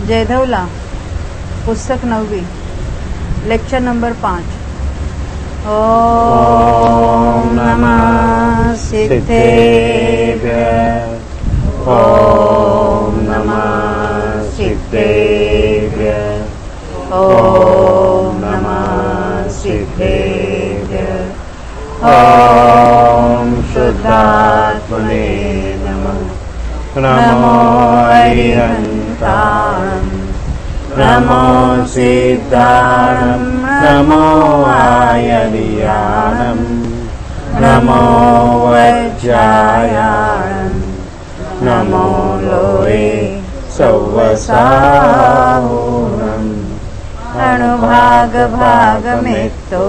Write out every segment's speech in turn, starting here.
जयधवला, पुस्तक 9वीं, lecture number 5। ओम नमः सिद्धेभ्यः। ओम नमः सिद्धेभ्यः। ओम नमः सिद्धेभ्यः। ओम शुद्धात्मने नमः। नमो अरिहन्ताम्, नमो सिद्धाणम्, नमो आयर्याणम्, नमो वज्रायाणम्, नमो लोये सौवसाहूरम्। अणुभागभागमेत्तो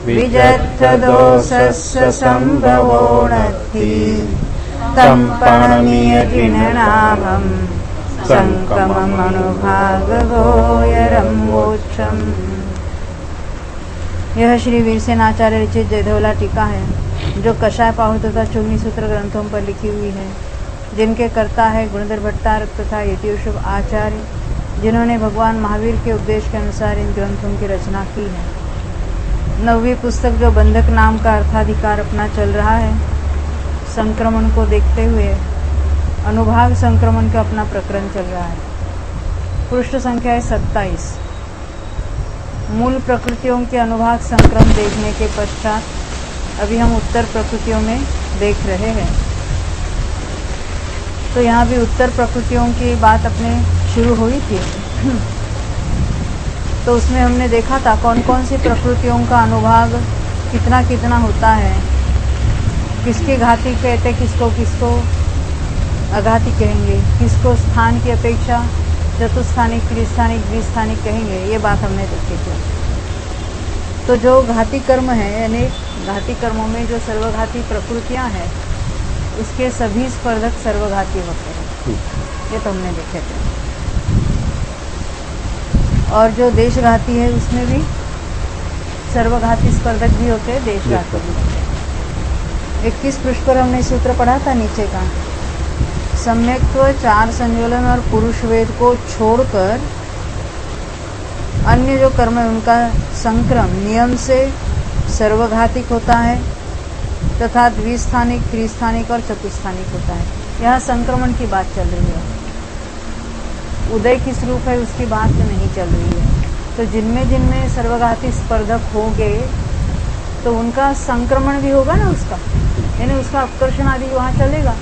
विजत्तदोषस्य सम्भवो नत्ति, तं पणनीयजिननाभं संकममनुभागगोयरं मोक्षम्। यह श्री वीरसेनाचार्य रचित जयधवला टीका है, जो कषाय पाहु तथा चूर्णी सूत्र ग्रंथों पर लिखी हुई है, जिनके कर्ता है गुणधर भट्टारक तथा यतियुषभ आचार्य, जिन्होंने भगवान महावीर के उपदेश के अनुसार इन ग्रंथों की रचना की है। 9वीं पुस्तक, जो बंधक नाम का अर्थाधिकार अपना चल रहा है, संक्रमण को देखते हुए अनुभाग संक्रमण का अपना प्रकरण चल रहा है। पृष्ठ संख्या है 27। मूल प्रकृतियों के अनुभाग संक्रमण देखने के पश्चात अभी हम उत्तर प्रकृतियों में देख रहे हैं। तो यहाँ भी उत्तर प्रकृतियों की बात अपने शुरू हुई थी। तो उसमें हमने देखा था कौन कौन सी प्रकृतियों का अनुभाग कितना कितना होता है, किसके घाती कहते, किसको किसको अघाती कहेंगे, किसको स्थान की अपेक्षा चतुस्थानिक, त्रिस्थानिक, द्विस्थानिक कहेंगे, ये बात हमने देखी थी। तो जो घाती कर्म है, यानी घाती कर्मों में जो सर्वघाती प्रकृतियां हैं, उसके सभी स्पर्धक सर्वघाती होते हैं, ये तो हमने देखे थे। और जो देशघाती है, उसमें भी सर्वघाती स्पर्धक भी होते हैं, देशघाती भी होते हैं। 21 पृष्ठ पर हमने सूत्र पढ़ा था नीचे का, सम्यक्त्व, चार संज्वलन और पुरुष वेद को छोड़कर अन्य जो कर्म है उनका संक्रम नियम से सर्वघातिक होता है तथा द्विस्थानिक, त्रिस्थानिक और चतुस्थानिक होता है। यहाँ संक्रमण की बात चल रही है, उदय किस रूप है उसकी बात नहीं चल रही है। तो जिनमें जिनमें सर्वघाती स्पर्धक होंगे तो उनका संक्रमण भी होगा ना, उसका यानी उसका अपकर्षण आदि वहाँ चलेगा,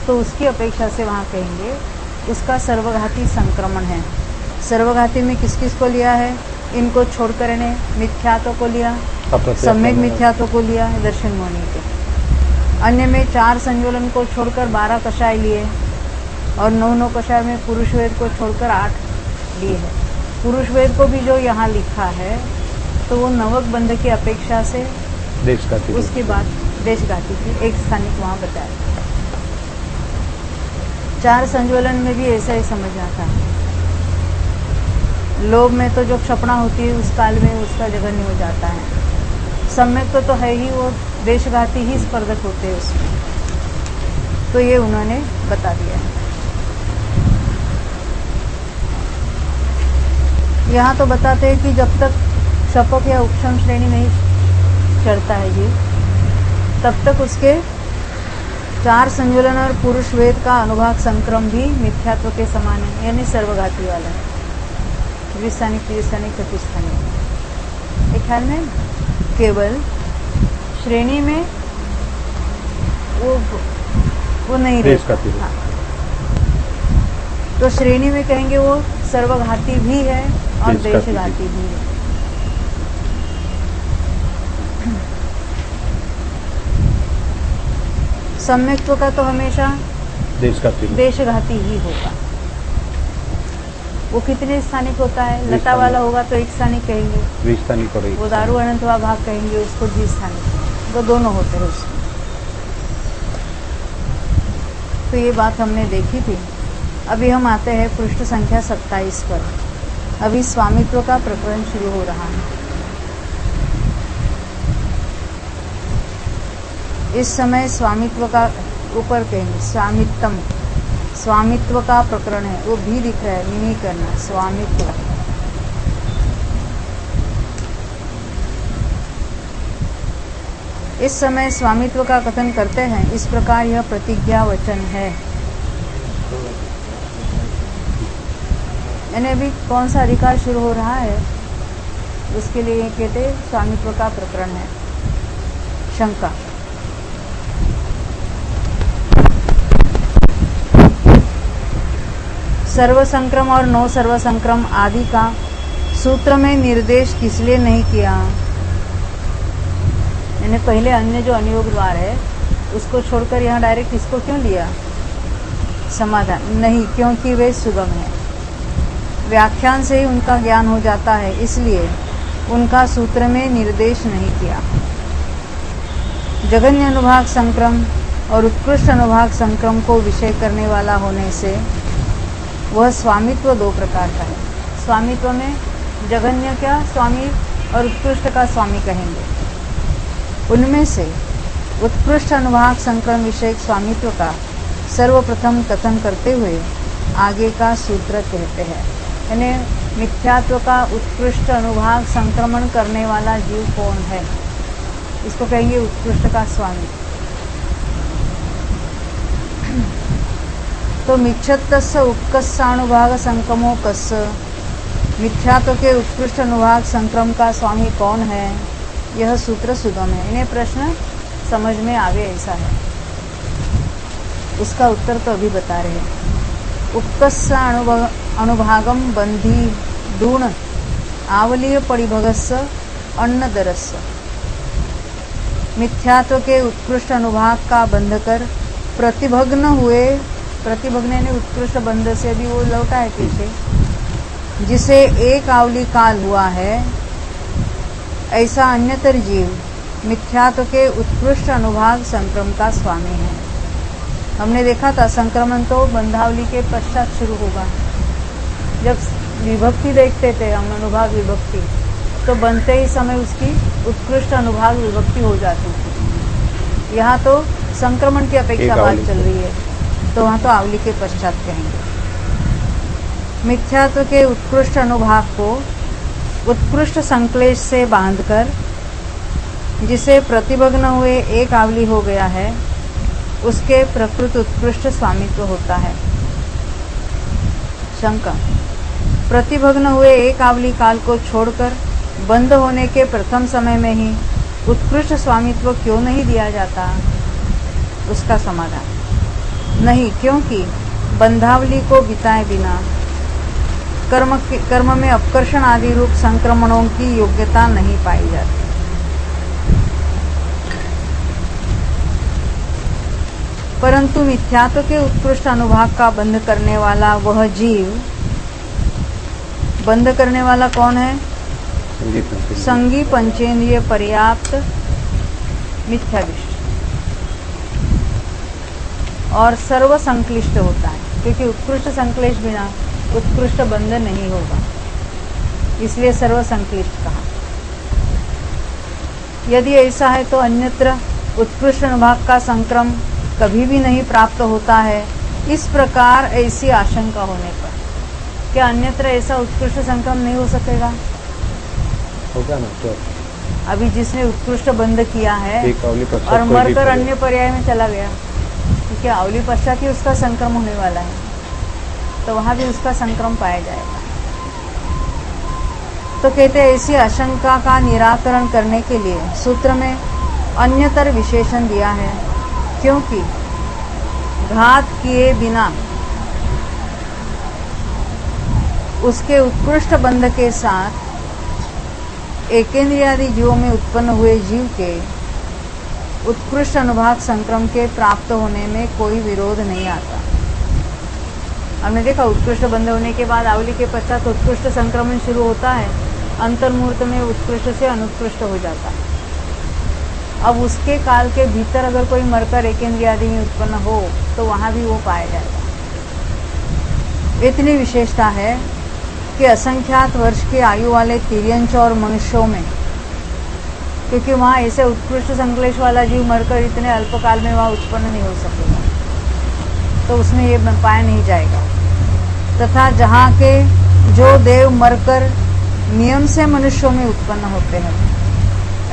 तो उसकी अपेक्षा से वहाँ कहेंगे उसका सर्वघाती संक्रमण है। सर्वघाती में किस किस को लिया है, इनको छोड़कर इन्हें मिथ्यात्व को लिया, सम्यक मिथ्यात्व को लिया है दर्शन मौनी के। अन्य में 4 संज्वलन को छोड़कर 12 कषाय लिए और 9 कषाय में पुरुष वेद को छोड़कर 8 लिए है। पुरुष वेद को भी जो यहाँ लिखा है तो वो नवक बंध की अपेक्षा से देशघाती, उसके बाद देशघाती की एक स्थानिक वहाँ बताया। 4 संज्वलन में भी ऐसा ही समझना था। लोभ में तो जो क्षपणा होती है उस काल में उसका जघन्य हो जाता है। सम्यक तो है ही, वो देशघाती ही स्पर्धक होते हैं उसमें, तो ये उन्होंने बता दिया है। यहाँ तो बताते हैं कि जब तक शपक या उपशम श्रेणी नहीं चढ़ता है जी, तब तक उसके 4 संज्वलन और पुरुष वेद का अनुभाग संक्रम भी मिथ्यात्व के समान है, यानी सर्वघाती वाला है। द्विस्थानिक, त्रिस्थानिक, चतुस्थानिक, एक ख्याल में केवल श्रेणी में वो नहीं रहता। हाँ। तो श्रेणी में कहेंगे वो सर्वघाती भी है और देशघाती भी है। सम्यक्त्व का तो हमेशा देशघाती ही होगा। वो कितने स्थानिक होता है, लता वाला होगा तो एक स्थानिक कहेंगे, द्विस्थानिक, और वो दारू अनंतवा भाग कहेंगे उसको द्विस्थानिक, तो दोनों होते हैं उसमें। तो ये बात हमने देखी थी। अभी हम आते हैं पृष्ठ संख्या 27 पर। अभी स्वामित्व का प्रकरण शुरू हो रहा है। इस समय स्वामित्व का ऊपर कहेंगे स्वामित्तम, स्वामित्व का प्रकरण है, वो भी दिख रहा है, नहीं करना, स्वामित्व। इस समय स्वामित्व का कथन करते हैं, इस प्रकार यह प्रतिज्ञा वचन है। यानी अभी कौन सा अधिकार शुरू हो रहा है, उसके लिए ये कहते स्वामित्व का प्रकरण है। शंका, सर्वसंक्रम और नो सर्वसंक्रम आदि का सूत्र में निर्देश किस लिए नहीं किया? मैंने पहले अन्य जो अनुयोग द्वार है उसको छोड़कर यहाँ डायरेक्ट इसको क्यों लिया? समाधान नहीं, क्योंकि वे सुगम है, व्याख्यान से ही उनका ज्ञान हो जाता है, इसलिए उनका सूत्र में निर्देश नहीं किया। जघन्य अनुभाग संक्रम और उत्कृष्ट अनुभाग संक्रम को विषय करने वाला होने से वह स्वामित्व दो प्रकार का है। स्वामित्व में जघन्य क्या स्वामी और उत्कृष्ट का स्वामी कहेंगे। उनमें से उत्कृष्ट अनुभाग संक्रम विषयक स्वामित्व का सर्वप्रथम कथन करते हुए आगे का सूत्र कहते हैं। यानी मिथ्यात्व का उत्कृष्ट अनुभाग संक्रमण करने वाला जीव कौन है, इसको कहेंगे उत्कृष्ट का स्वामी। तो मिच्छत्तस्य उत्कर्षानुभाग संक्रमो कस्य, मिथ्यात्व के उत्कृष्ट अनुभाग संक्रम का स्वामी कौन है, यह सूत्र सुगम है। इन्हें प्रश्न समझ में आवे ऐसा है, उसका उत्तर तो अभी बता रहे हैं। उत्कर्ष अनुभागम बंधी दूण आवलीय परिभगस्य अन्नदरस्य, मिथ्यात्व के उत्कृष्ट अनुभाग का बंध कर प्रतिभग्न हुए, प्रतिभग्न ने उत्कृष्ट बंध से भी वो लौटा है पीछे, जिसे एक आवली काल हुआ है, ऐसा अन्यतर जीव मिथ्यात्व के उत्कृष्ट अनुभाग संक्रम का स्वामी है। हमने देखा था संक्रमण तो बंधावली के पश्चात शुरू होगा। जब विभक्ति देखते थे हम, अनुभाग विभक्ति, तो बनते ही समय उसकी उत्कृष्ट अनुभाग विभक्ति हो जाती थी। यहाँ तो संक्रमण की अपेक्षा बात चल रही है, तो वहाँ तो आवली के पश्चात कहेंगे। मिथ्यात्व के उत्कृष्ट अनुभाग को उत्कृष्ट संक्लेश से बांधकर जिसे प्रतिभग्न हुए एक आवली हो गया है, उसके प्रकृत उत्कृष्ट स्वामित्व होता है। शंका, प्रतिभग्न हुए एक आवली काल को छोड़कर बंद होने के प्रथम समय में ही उत्कृष्ट स्वामित्व क्यों नहीं दिया जाता? उसका समाधान नहीं, क्योंकि बंधावली को बिताए बिना कर्म में अपकर्षण आदि रूप संक्रमणों की योग्यता नहीं पाई जाती। परंतु मिथ्यात्व के उत्कृष्ट अनुभाग का बंध करने वाला वह जीव, बंध करने वाला कौन है? संगी पंचेंद्रिय पर्याप्त मिथ्याविष्ट और सर्व संक्लिष्ट होता है, क्योंकि उत्कृष्ट संक्लेश बिना उत्कृष्ट बंधन नहीं होगा, इसलिए सर्व संक्लिष्ट कहा। यदि ऐसा है तो अन्यत्र उत्कृष्ट अनुभाग का संक्रम कभी भी नहीं प्राप्त होता है। इस प्रकार ऐसी आशंका होने पर क्या अन्यत्र ऐसा उत्कृष्ट संक्रम नहीं हो सकेगा? होगा ना। तो अभी जिसने उत्कृष्ट बंध किया है और मरकर अन्य पर्याय में चला गया, क्योंकि आवली पश्चात ही उसका संक्रम होने वाला है, तो वहां भी उसका संक्रम पाया जाएगा। तो कहते हैं ऐसी आशंका का निराकरण करने के लिए सूत्र में अन्यतर विशेषण दिया है, क्योंकि घात किए बिना उसके उत्कृष्ट बंध के साथ एकेंद्रियादि जीवों में उत्पन्न हुए जीव के उत्कृष्ट अनुभाग संक्रम के प्राप्त होने में कोई विरोध नहीं आता। हमने देखा उत्कृष्ट बंध होने के बाद आवली के पश्चात उत्कृष्ट संक्रमण शुरू होता है, अंतर्मुहूर्त में उत्कृष्ट से अनुत्कृष्ट हो जाता है। अब उसके काल के भीतर अगर कोई मरकर एकेंद्रियादि में उत्पन्न हो तो वहां भी वो पाया जाएगा। इतनी विशेषता है कि असंख्यात वर्ष की आयु वाले तिर्यंच और मनुष्यों में, क्योंकि वहाँ ऐसे उत्कृष्ट संक्लेश वाला जीव मरकर इतने अल्पकाल में वहाँ उत्पन्न नहीं हो सकेगा। तो उसमें ये पाया नहीं जाएगा। तथा जहाँ के जो देव मरकर नियम से मनुष्यों में उत्पन्न होते हैं,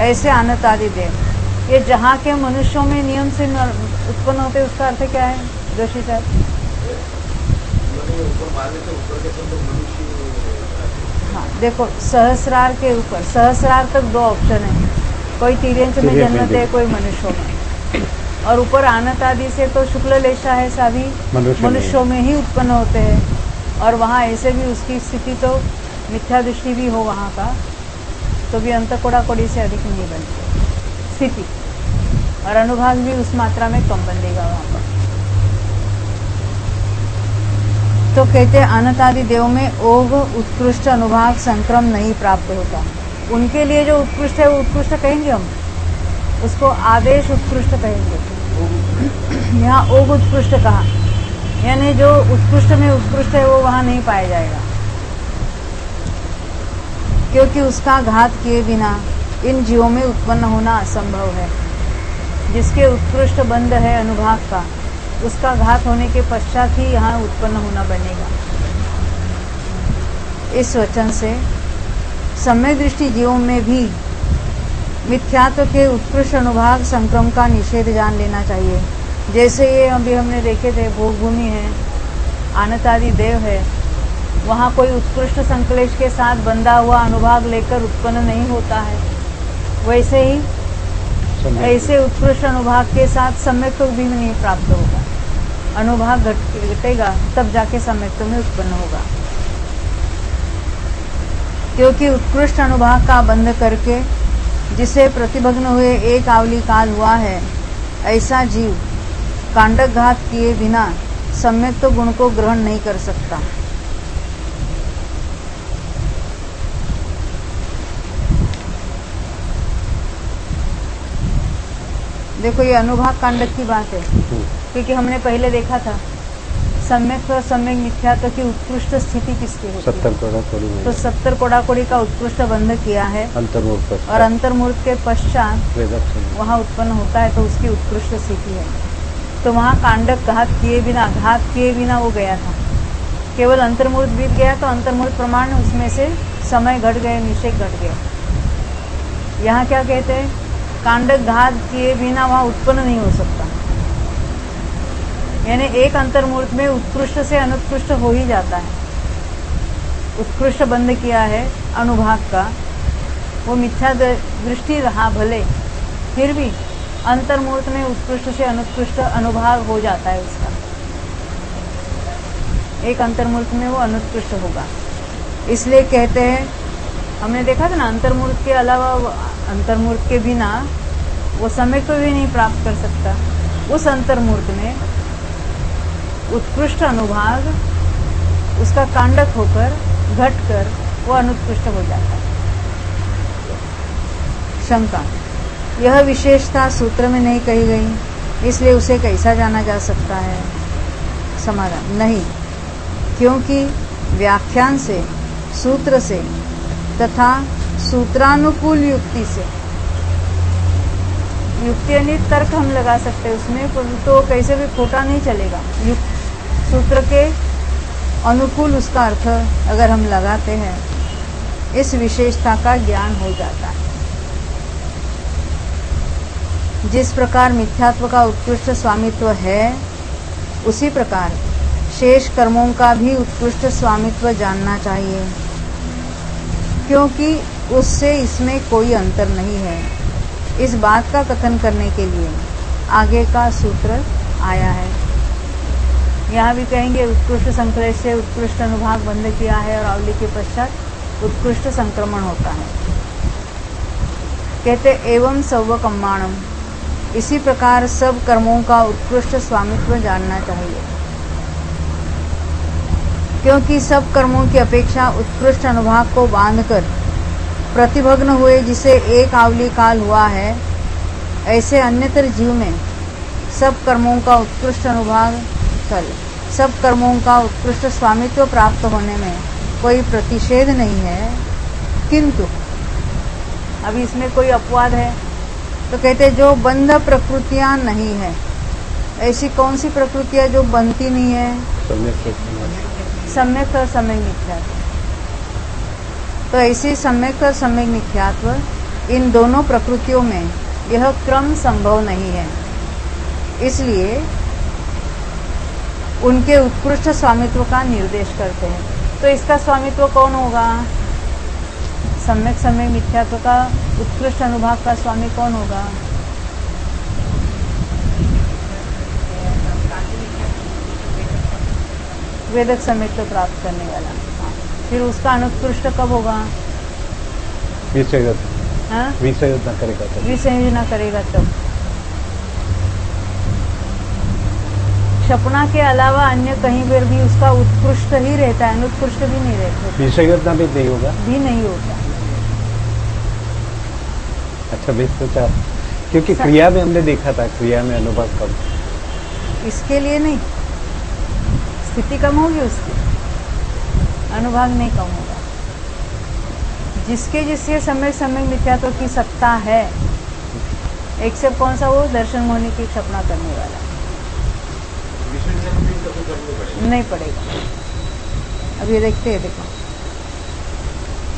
ऐसे अनंत आदि देव, ये जहाँ के मनुष्यों में नियम से उत्पन्न होते हैं, उसका अर्थ क्या है जोशी साहब? हाँ देखो, सहस्रार के ऊपर, सहस्रार तक 2 ऑप्शन है, कोई तिर्यंच में जन्मते है, कोई मनुष्यों में, और ऊपर अनंत आदि से तो शुक्ल लेशा है, सभी मनुष्यों में ही उत्पन्न होते हैं। और वहाँ ऐसे भी उसकी स्थिति तो मिथ्या दृष्टि भी हो वहाँ का, तो भी अंत कोड़ा कोड़ी से अधिक नहीं बनती स्थिति, और अनुभाग भी उस मात्रा में कम बनेगा वहाँ पर। तो कहते हैं अनंत आदि देव में ओघ उत्कृष्ट अनुभाग संक्रम नहीं प्राप्त होता। उनके लिए जो उत्कृष्ट है वो उत्कृष्ट कहेंगे हम, उसको आदेश उत्कृष्ट कहेंगे। यहाँ ओघ उत्कृष्ट कहा, यानी जो उत्कृष्ट में उत्कृष्ट है वो वहाँ नहीं पाया जाएगा, क्योंकि उसका घात किए बिना इन जीवों में उत्पन्न होना असंभव है। जिसके उत्कृष्ट बंध है अनुभाग का, उसका घात होने के पश्चात ही यहाँ उत्पन्न होना बनेगा। इस वचन से सम्यक दृष्टि जीवों में भी मिथ्यात्व के उत्कृष्ट अनुभाग संक्रम का निषेध जान लेना चाहिए। जैसे ये अभी हमने देखे थे, भोग भूमि है, अनंत आदि देव है, वहाँ कोई उत्कृष्ट संकलेश के साथ बंधा हुआ अनुभाग लेकर उत्पन्न नहीं होता है। वैसे ही ऐसे उत्कृष्ट अनुभाग के साथ सम्यक्त्व भी नहीं प्राप्त होगा। अनुभाग घटेगा तब जाके सम्यक्त्व में उत्पन्न होगा, क्योंकि उत्कृष्ट अनुभाग का बंध करके जिसे प्रतिभग्न हुए एक आवली काल हुआ है, ऐसा जीव कांडक घात किए बिना सम्यक्त्व गुण को ग्रहण नहीं कर सकता। देखो, ये अनुभाग कांडक की बात है, क्योंकि हमने पहले देखा था सम्यक और सम्यक मिथ्यात्व की उत्कृष्ट स्थिति किसकी होती है? 70 कोड़ा कोड़ी। तो 70 कोड़ा कोड़ी का उत्कृष्ट बंध किया है अंतर्मूर्त, और अंतर्मूर्त के पश्चात वहाँ उत्पन्न होता है, तो उसकी उत्कृष्ट स्थिति है। तो वहाँ कांडक घात किए बिना वो गया था, केवल अंतर्मूर्त बीत गया, तो अंतर्मूर्त प्रमाण उसमें से समय घट गए, निषेक घट गया। यहाँ क्या कहते हैं? कांडक घात किए बिना वहाँ उत्पन्न नहीं हो सकता, यानी एक अंतर्मूर्त में उत्कृष्ट से अनुत्कृष्ट हो ही जाता है। उत्कृष्ट बंध किया है अनुभाग का, वो मिथ्या दृष्टि रहा भले, फिर भी अंतर्मूर्त में उत्कृष्ट से अनुत्कृष्ट अनुभाग हो जाता है उसका। एक अंतर्मूर्त में वो अनुत्कृष्ट होगा, इसलिए कहते हैं, हमने देखा था ना, अंतर्मूर्त के अलावा, अंतर्मूर्त के बिना वो समय को भी नहीं प्राप्त कर सकता। उस अंतर्मूर्त में उत्कृष्ट अनुभाग उसका कांडक होकर घटकर वो अनुत्कृष्ट हो जाता है। शंका, यह विशेषता सूत्र में नहीं कही गई, इसलिए उसे कैसा जाना जा सकता है? समाधान, नहीं, क्योंकि व्याख्यान से, सूत्र से तथा सूत्रानुकूल युक्ति से, युक्ति यानी तर्क हम लगा सकते हैं उसमें, तो कैसे भी खोटा नहीं चलेगा। सूत्र के अनुकूल उसका अर्थ अगर हम लगाते हैं, इस विशेषता का ज्ञान हो जाता है। जिस प्रकार मिथ्यात्व का उत्कृष्ट स्वामित्व है, उसी प्रकार शेष कर्मों का भी उत्कृष्ट स्वामित्व जानना चाहिए, क्योंकि उससे इसमें कोई अंतर नहीं है। इस बात का कथन करने के लिए आगे का सूत्र आया है। यहाँ भी कहेंगे उत्कृष्ट संकलेश से उत्कृष्ट अनुभाग बंध किया है और आवली के पश्चात उत्कृष्ट संक्रमण होता है। कहते एवं सव कर्माणम, इसी प्रकार सब कर्मों का उत्कृष्ट स्वामित्व जानना चाहिए, क्योंकि सब कर्मों की अपेक्षा उत्कृष्ट अनुभाग को बांधकर प्रतिभग्न हुए जिसे एक आवली काल हुआ है, ऐसे अन्यतर जीव में सब कर्मों का उत्कृष्ट अनुभाग सब कर्मों का उत्कृष्ट स्वामित्व प्राप्त होने में कोई प्रतिषेध नहीं है, किंतु अभी इसमें कोई अपवाद है, तो कहते जो बंध प्रकृतियां नहीं है, ऐसी कौन सी प्रकृति है जो बनती नहीं है? सम्यक और सम्यक मिथ्यात्व। तो ऐसी सम्यक और सम्यक मिथ्यात्व, इन दोनों प्रकृतियों में यह क्रम संभव नहीं है। इसलिए उनके उत्कृष्ट स्वामित्व का निर्देश करते हैं। तो इसका स्वामित्व कौन होगा? सम्यक सम्यक मिथ्यात्व का उत्कृष्ट अनुभाग का स्वामी कौन होगा? वेदक सम्यक्त्व प्राप्त करने वाला। फिर उसका अनुत्कृष्ट कब होगा? विसंयोजना करेगा तब। विसंयोजना करेगा तब। क्षपणा के अलावा अन्य कहीं पर भी उसका उत्कृष्ट ही रहता है, अनुत्कृष्ट भी नहीं रहता। विसंयोजना भी नहीं होगा? भी नहीं होता। अच्छा, बेस सोचा, क्योंकि क्रिया में हमने देखा था, क्रिया में अनुभव कम। इसके लिए नहीं, स्थिति कम होगी उसकी, अनुभाग नहीं कम होगा। जिसके जिसके सम्यक सम्यक मिथ्यात्व की सत्ता है, एक्सेप्ट कौन सा? वो दर्शन मोहनी की क्षपणा करने वाला। नहीं पड़ेगा। अब ये देखते हैं, देखो,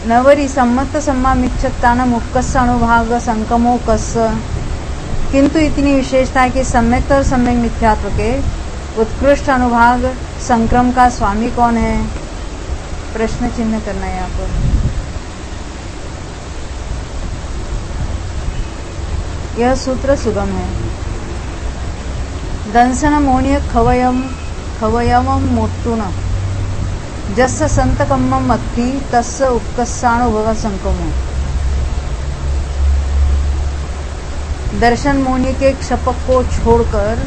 नवरी सम्मत सम्मा मिच्छत्तान मुक्कस अनुभाग संकमो कस। किंतु इतनी विशेषता है कि सम्यक और सम्यक मिथ्यात्व के उत्कृष्ट अनुभाग संक्रम का स्वामी कौन है? प्रश्न चिन्ह करना है यहाँ पर। यह सूत्र सुगम है। दंसन मोनिय खवयम मोट्टुन जस्य संतकम्म मत्ति तस्य उपकस्सानुभव संकमो। दर्शन मोनि के क्षपक को छोड़कर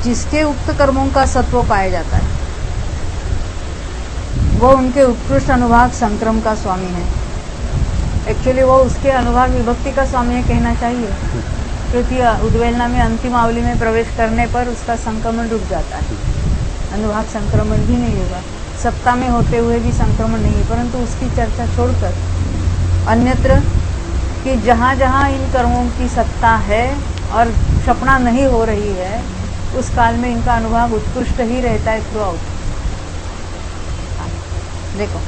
जिसके उक्त कर्मों का सत्व पाया जाता है, वो उनके उत्कृष्ट अनुभाग संक्रम का स्वामी है। एक्चुअली वो उसके अनुभाग विभक्ति का स्वामी है कहना चाहिए, क्योंकि उद्वेलना में अंतिम आवली में प्रवेश करने पर उसका संक्रमण रुक जाता है। अनुभाग संक्रमण भी नहीं होगा, सत्ता में होते हुए भी संक्रमण नहीं है। परंतु उसकी चर्चा छोड़कर अन्यत्र कि जहाँ जहाँ इन कर्मों की सत्ता है और क्षपणा नहीं हो रही है, उस काल में इनका अनुभाग उत्कृष्ट ही रहता है थ्रू आउट। देखो,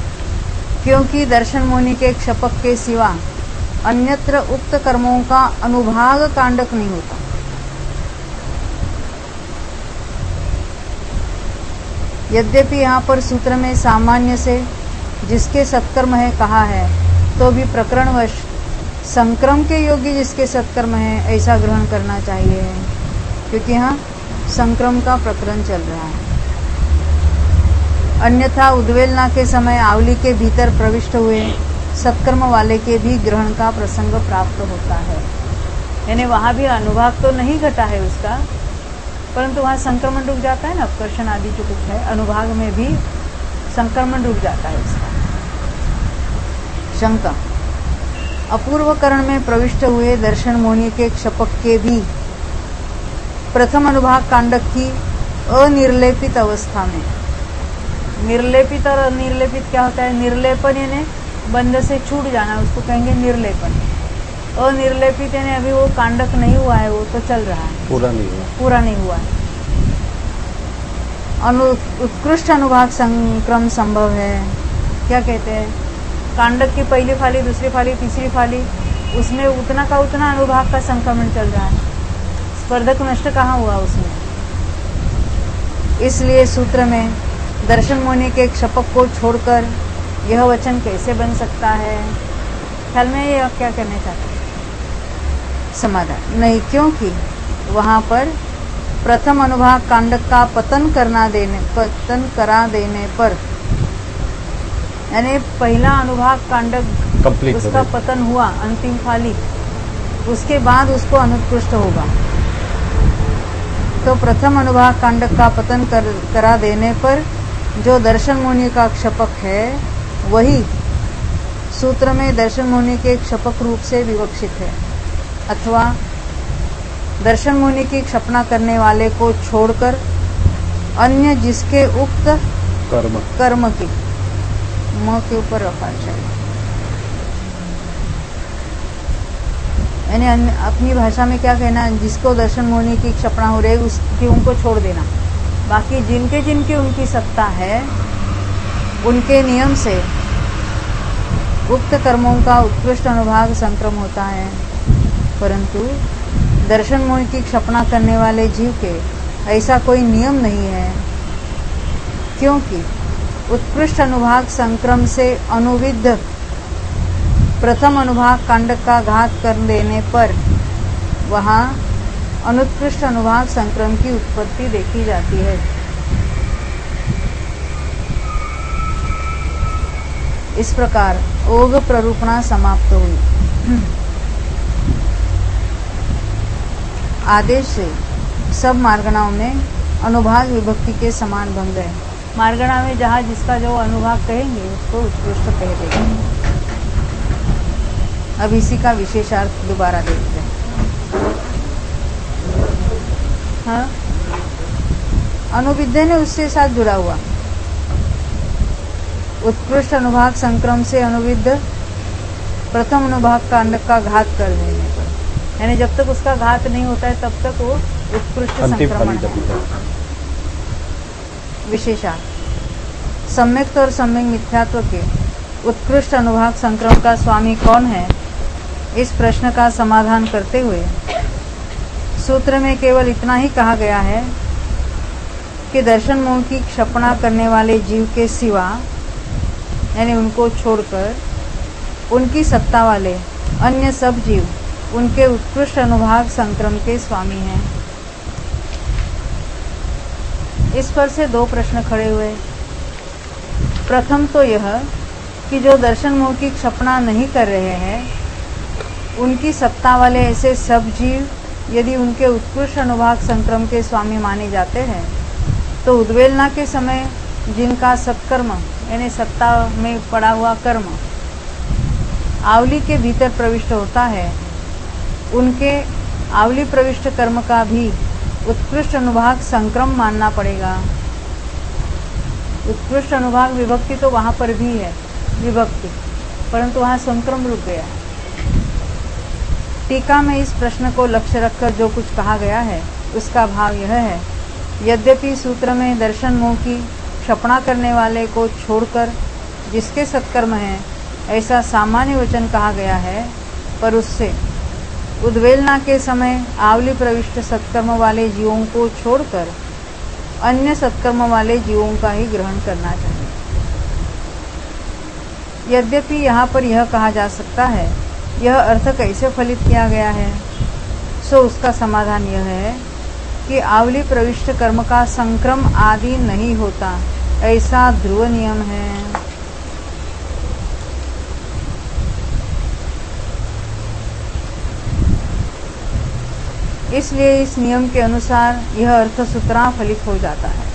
क्योंकि दर्शन मुनि के क्षपक के सिवा अन्यत्र उक्त कर्मों का अनुभाग कांडक नहीं होता। यद्यपि यहाँ पर सूत्र में सामान्य से जिसके सत्कर्म है कहा है, तो भी प्रकरणवश संक्रम के योग्य जिसके सत्कर्म है ऐसा ग्रहण करना चाहिए, क्योंकि यहाँ संक्रम का प्रकरण चल रहा है। अन्यथा उद्वेलना के समय आवली के भीतर प्रविष्ट हुए सत्कर्म वाले के भी ग्रहण का प्रसंग प्राप्त होता है। यानी वहाँ भी अनुभाग तो नहीं घटा है उसका, परंतु वहाँ संक्रमण रुक जाता है ना, अपकर्षण आदि जो कुछ है, अनुभाग में भी संक्रमण रुक जाता है उसका। शंका, अपूर्व करण में प्रविष्ट हुए दर्शन मोनि के क्षपक के भी प्रथम अनुभाग कांडक की अनिर्लेपित अवस्था में, निर्लेपित और अनिर्लेपित क्या होता है? निर्लेपन यानी बंध से छूट जाना, उसको कहेंगे निर्लेपन। अनिर्लेपित यानी अभी वो कांडक नहीं हुआ है, वो तो चल रहा है, पूरा नहीं हुआ, पूरा नहीं हुआ है। उत्कृष्ट अनुभाग संक्रम संभव है। क्या कहते हैं? कांडक की पहली फाली, दूसरी फाली, तीसरी फाली, उसमें उतना का उतना अनुभाग का संक्रमण चल रहा है। स्पर्धक नष्ट कहाँ हुआ उसमें? इसलिए सूत्र में दर्शन मुनि के क्षपक को छोड़कर यह वचन कैसे बन सकता है? ख्याल में ये क्या कहना चाहते हैं? समाधान नहीं, क्योंकि वहाँ पर प्रथम अनुभाग कांडक का पतन करा देने पर, यानी पहला अनुभाग कांडक उसका पतन हुआ, अंतिम फाली, उसके बाद उसको अनुत्कृष्ट होगा। तो प्रथम अनुभाग कांडक का पतन करा देने पर जो दर्शन मुनि का क्षपक है, वही सूत्र में दर्शन मुनि के क्षपक रूप से विवक्षित है, अथवा दर्शन मुनि की क्षपना करने वाले को छोड़कर अन्य जिसके उक्त कर्म की म के ऊपर रखा चाहिए, यानी अपनी भाषा में क्या कहना, जिसको दर्शन मोहिनी की क्षपणा हो रही उसकी उनको छोड़ देना। बाकी जिनके जिनके उनकी सत्ता है उनके नियम से उक्त कर्मों का उत्कृष्ट अनुभाग संक्रम होता है, परंतु दर्शन मोह की क्षपणा करने वाले जीव के ऐसा कोई नियम नहीं है, क्योंकि उत्कृष्ट अनुभाग संक्रम से अनुविद्ध प्रथम अनुभाग कांडक का घात कर देने पर वहाँ अनुत्कृष्ट अनुभाग संक्रम की उत्पत्ति देखी जाती है। इस प्रकार ओघ प्ररूपणा समाप्त हुई। आदेश से सब मार्गणाओं में अनुभाग विभक्ति के समान भंग है। मार्गणा में जहाँ जिसका जो अनुभाग कहेंगे उसको उत्कृष्ट कह देंगे। अब इसी का विशेषार्थ दोबारा देखते हैं। हाँ, अनुविद्य ने उससे साथ जुड़ा हुआ। उत्कृष्ट अनुभाग संक्रम से अनुविद्य प्रथम अनुभाग कांडक का घात कर देने पर, यानी जब तक उसका घात नहीं होता है तब तक वो उत्कृष्ट संक्रमण है। विशेषार्थ सम्यक्त और सम्यक मिथ्यात्व के उत्कृष्ट अनुभाग संक्रम का स्वामी कौन है, इस प्रश्न का समाधान करते हुए सूत्र में केवल इतना ही कहा गया है कि दर्शन मोह की क्षपणा करने वाले जीव के सिवा, यानी उनको छोड़कर उनकी सत्ता वाले अन्य सब जीव उनके उत्कृष्ट अनुभाग संक्रम के स्वामी हैं। इस पर से दो प्रश्न खड़े हुए। प्रथम तो यह कि जो दर्शन मोह की क्षपणा नहीं कर रहे हैं उनकी सत्ता वाले ऐसे सब जीव यदि उनके उत्कृष्ट अनुभाग संक्रम के स्वामी माने जाते हैं तो उद्वेलना के समय जिनका सत्कर्म यानी सत्ता में पड़ा हुआ कर्म आवली के भीतर प्रविष्ट होता है, उनके आवली प्रविष्ट कर्म का भी उत्कृष्ट अनुभाग संक्रम मानना पड़ेगा। उत्कृष्ट अनुभाग विभक्ति तो वहाँ पर भी है विभक्ति, परंतु वहाँ संक्रम रुक गया। टीका में इस प्रश्न को लक्ष्य रखकर जो कुछ कहा गया है उसका भाव यह है, यद्यपि सूत्र में दर्शन मोह की क्षपणा करने वाले को छोड़कर जिसके सत्कर्म हैं ऐसा सामान्य वचन कहा गया है, पर उससे उद्वेलना के समय आवली प्रविष्ट सत्कर्म वाले जीवों को छोड़कर अन्य सत्कर्म वाले जीवों का ही ग्रहण करना चाहिए। यद्यपि यहाँ पर यह कहा जा सकता है यह अर्थ कैसे फलित किया गया है, सो उसका समाधान यह है कि आवली प्रविष्ट कर्म का संक्रम आदि नहीं होता, ऐसा ध्रुव नियम है। इसलिए इस नियम के अनुसार यह अर्थ सूत्रा फलित हो जाता है।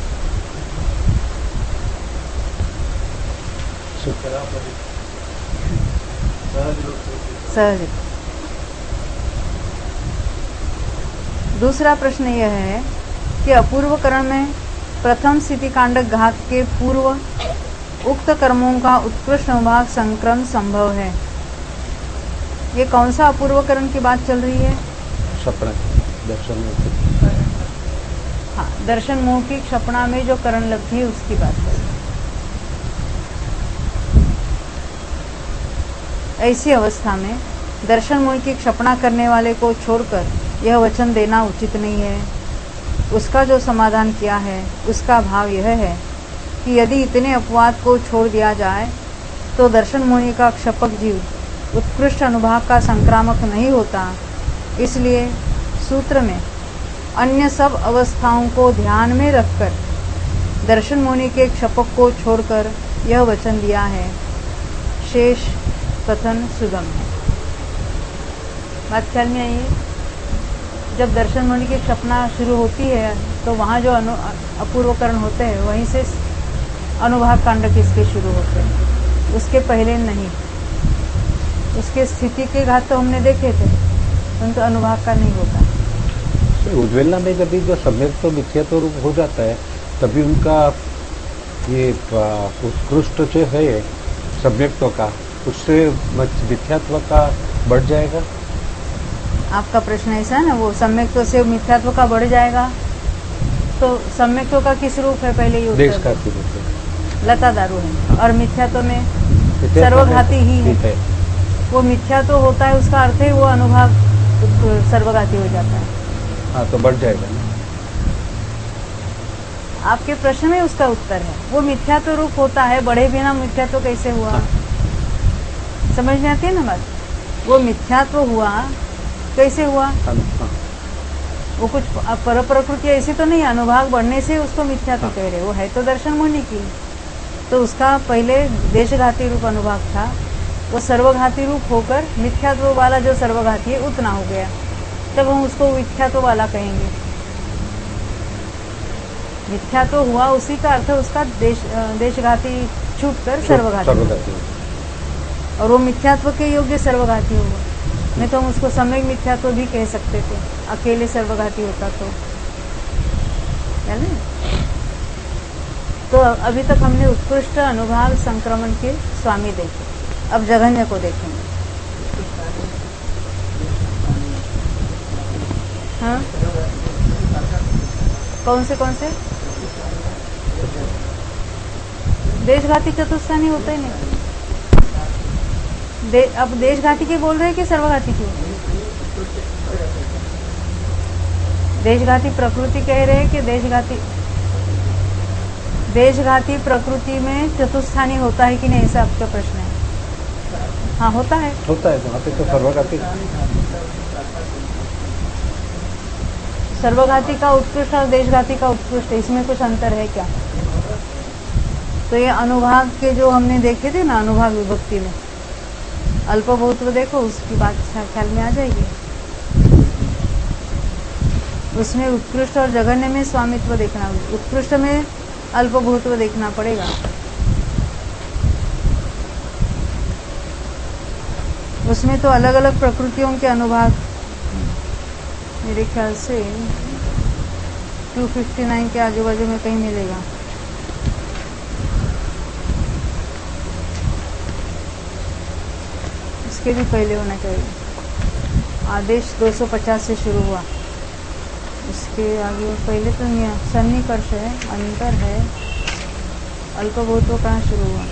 सहज। दूसरा प्रश्न यह है कि अपूर्वकरण में प्रथम स्थिति कांडक घात के पूर्व उक्त कर्मों का उत्कृष्ट अनुभाग संक्रम संभव है। ये कौन सा अपूर्वकरण की बात चल रही है? क्षपणा, दर्शन मोह। हाँ, दर्शन मोह की क्षपणा में जो करण लगती है उसकी बात चल रही है। ऐसी अवस्था में दर्शन मोह की क्षपणा करने वाले को छोड़कर यह वचन देना उचित नहीं है। उसका जो समाधान किया है उसका भाव यह है कि यदि इतने अपवाद को छोड़ दिया जाए तो दर्शन मोह का क्षपक जीव उत्कृष्ट अनुभाग का संक्रामक नहीं होता। इसलिए सूत्र में अन्य सब अवस्थाओं को ध्यान में रखकर दर्शन मोह के क्षपक को छोड़कर यह वचन दिया है। शेष कथन सुगम है। बात ख्याल में आइए, जब दर्शन मोह की क्षपणा शुरू होती है तो वहाँ जो अपूर्वकरण होते हैं वहीं से अनुभाग कांडक इसके शुरू होते हैं, उसके पहले नहीं। उसके स्थिति के घात तो हमने देखे थे, परंतु अनुभाग का नहीं होता। उद्वेलना में जब जो सम्यक तो मिथ्यात्व रूप हो जाता है तभी उनका ये उत्कृष्ट जो है सम्यक्त्व का उससे मिथ्यात्व का बढ़ जाएगा। आपका प्रश्न ऐसा है ना, वो सम्यक्त्व से मिथ्यात्व का बढ़ जाएगा, तो सम्यक्त्व का किस रूप है पहले ये देश उत्तर? का रूप है, लता दारू है, और मिथ्यात्व में मिथ्यात्व सर्वघाती ही ठीक है। वो मिथ्यात्व होता है, उसका अर्थ है वो अनुभाग सर्वघाती हो जाता है। हाँ, तो बढ़ जाएगा ना। आपके प्रश्न में उसका उत्तर है, वो मिथ्यात्व रूप होता है, बढ़े बिना मिथ्यात्व कैसे हुआ? हाँ। समझ में आती है ना बात? वो मिथ्यात्व हुआ कैसे हुआ? हाँ, वो कुछ पर प्रकृति ऐसी तो नहीं, अनुभाग बढ़ने से उसको मिथ्यात्व हाँ। कह रहे, वो है तो दर्शन मुनि की। तो उसका पहले देशघाती रूप अनुभाग था, वो सर्वघाती रूप होकर मिथ्यात्व वाला जो सर्वघाती है उतना हो गया, तब हम उसको मिथ्यात्व वाला कहेंगे। मिथ्यात्व हुआ उसी का अर्थ उसका देशघाती छूट कर सर्वघाती, और वो मिथ्यात्व के योग्य सर्वघाती होगा। नहीं तो हम उसको सम्यक मिथ्यात्व भी कह सकते थे, अकेले सर्वघाती होता तो, है ना? तो अभी तक हमने उत्कृष्ट अनुभाग संक्रमण के स्वामी देखे, अब जघन्य को देखेंगे। हाँ, कौन से देशघाती चतुस्थानी होता ही नहीं। अब देशघाती के बोल रहे हैं कि सर्वघाती के? देशघाती प्रकृति कह रहे हैं कि देशघाती प्रकृति में चतुस्थानी होता है कि नहीं, ऐसा आपका प्रश्न है? हाँ, होता है वहाँ पे तो सर्वघाती। सर्वघाती का उत्कृष्ट और देशघाती का उत्कृष्ट, इसमें कुछ अंतर है क्या? तो ये अनुभाग के जो हमने देखे थे ना, अनुभाग विभक्ति में अल्पभूत्व देखो, उसकी बात ख्याल में आ जाएगी। उसमें उत्कृष्ट और जघन्य में स्वामित्व देखना, उत्कृष्ट में अल्पभूत्व देखना पड़ेगा। उसमें तो अलग अलग प्रकृतियों के अनुभाग, मेरे ख्याल से 259 के आजू बाजू में कहीं मिलेगा। इसके भी पहले होना चाहिए। आदेश 250 से शुरू हुआ, उसके आगे पहले तो सन्निकर्ष है, अंतर है, अल्पभूत्व कहाँ शुरू हुआ?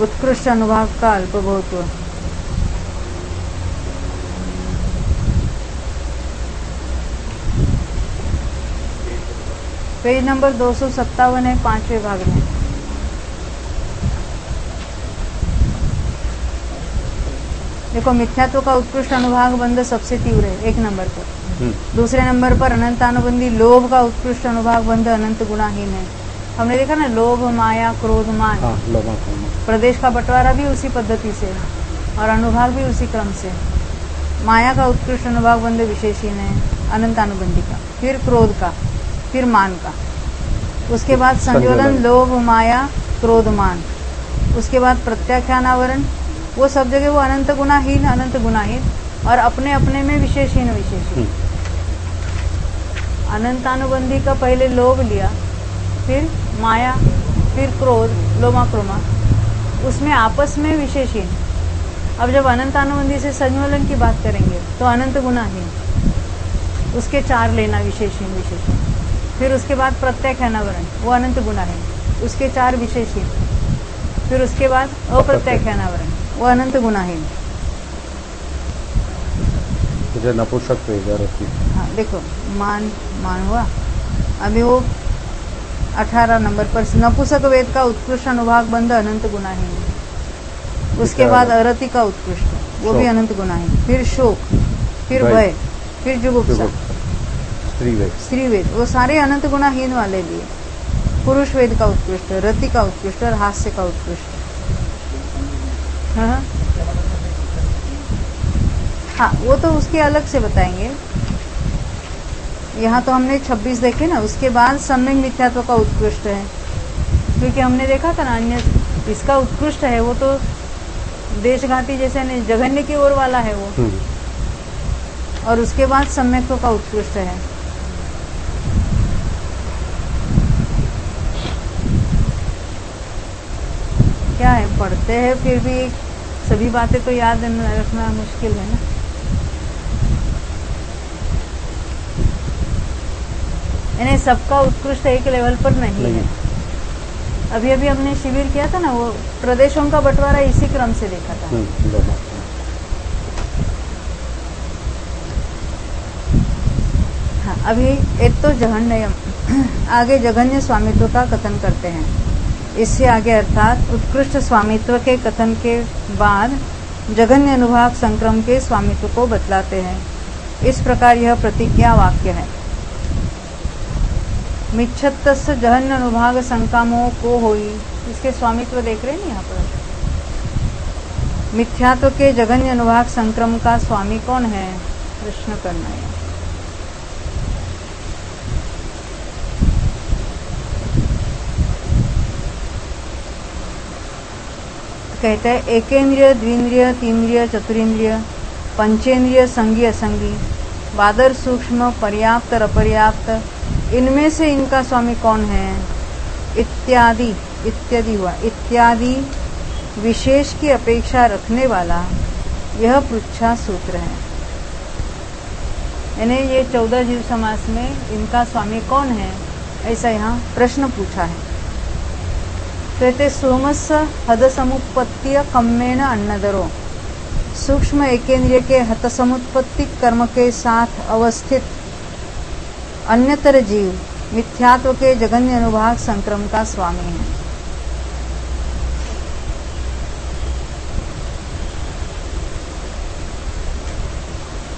उत्कृष्ट अनुभाग का अल्पभूत्व, पेज नंबर 257 है, 5वें भाग में। देखो, मिथ्यात्व का उत्कृष्ट अनुभाग बंध सबसे तीव्र है, 1 नंबर पर। दूसरे नंबर पर अनंतानुबंधी लोभ का उत्कृष्ट अनुभाग बंध अनंत गुणाहीन है। हमने देखा ना, लोभ, माया, क्रोध, मान, प्रदेश का बंटवारा भी उसी पद्धति से और अनुभाग भी उसी क्रम से। माया का उत्कृष्ट अनुभाग बंध विशेषहीन है, अनंतानुबंधी का, फिर क्रोध का, फिर मान का, उसके बाद संयोजन, लोभ, माया, क्रोध, मान, उसके बाद प्रत्याख्यानावरण, वो सब जगह वो अनंत गुणाहीन और अपने अपने में विशेषहीन। अनंतानुबंधी का पहले लोभ लिया, फिर माया, फिर क्रोध, लोमा क्रोमा, उसमें आपस में विशेषहीन। अब जब अनंतानुबंधी से संयोजन की बात करेंगे तो अनंत गुणाहीन, उसके 4 लेना, विशेषहीन। फिर उसके बाद प्रत्याख्यानावरण, वो अनंत गुणाहीन, उसके 4 विशेषहीन। फिर उसके बाद अप्रत्याख्यानावरण, वो अनंत गुणाहीन। नपुंसक हाँ, देखो, मान हुआ। अभी वो 18 नंबर पर नपुंसक वेद का उत्कृष्ट अनुभाग बंध अनंत गुणाहीन। उसके बाद अरति का उत्कृष्ट, वो भी अनंत गुणाहीन। फिर शोक, फिर भय, फिर जुगुप्सा, स्त्री वेद, वो सारे अनंत गुणाहीन वाले लिए। पुरुष वेद का उत्कृष्ट, रति का उत्कृष्ट और हास्य का उत्कृष्ट। हाँ, वो तो उसके अलग से बताएंगे। यहाँ तो हमने 26 देखे ना, उसके बाद सम्यक मिथ्यात्व का उत्कृष्ट है, क्योंकि हमने देखा था ना, अन्य इसका उत्कृष्ट है, वो तो देशघाती जैसे नहीं, जघन्य की ओर वाला है वो। और उसके बाद सम्यक्त्व का उत्कृष्ट है। क्या है, पढ़ते हैं फिर भी सभी बातें तो याद रखना मुश्किल है ना। यानी सबका उत्कृष्ट एक लेवल पर नहीं है। अभी अभी हमने शिविर किया था ना, वो प्रदेशों का बंटवारा इसी क्रम से देखा था। हाँ, अभी एक तो जघन्यम, आगे जघन्य स्वामित्व का कथन करते हैं। इससे आगे अर्थात उत्कृष्ट स्वामित्व के कथन के बाद जघन्य अनुभाग संक्रम के स्वामित्व को बतलाते हैं। इस प्रकार यह प्रतिज्ञा वाक्य है। मिच्छत्तस्य जघन्य अनुभाग संकामो को होई, इसके स्वामित्व देख रहे हैं ना यहाँ पर। मिथ्यात्व के जघन्य अनुभाग संक्रम का स्वामी कौन है? प्रश्न करना है। कहते हैं एकेंद्रिय, द्विंद्रिय, तीन्द्रिय, चतुरिंद्रिय, पंचेंद्रिय, संगी असंगी, बादर, सूक्ष्म, पर्याप्त, अपर्याप्त, इनमें से इनका स्वामी कौन है? इत्यादि, इत्यादि हुआ, इत्यादि विशेष की अपेक्षा रखने वाला यह पृच्छा सूत्र है। यानी ये 14 जीव समास में इनका स्वामी कौन है, ऐसा यहाँ प्रश्न पूछा है। कहते सोमस्य हद समुत्पत्ति कम्मेन अन्नदरो, सूक्ष्म एकेंद्रिय के हत समुत्पत्ति कर्म के साथ अवस्थित अन्यतर जीव मिथ्यात्व के जघन्य अनुभाग संक्रम का स्वामी है।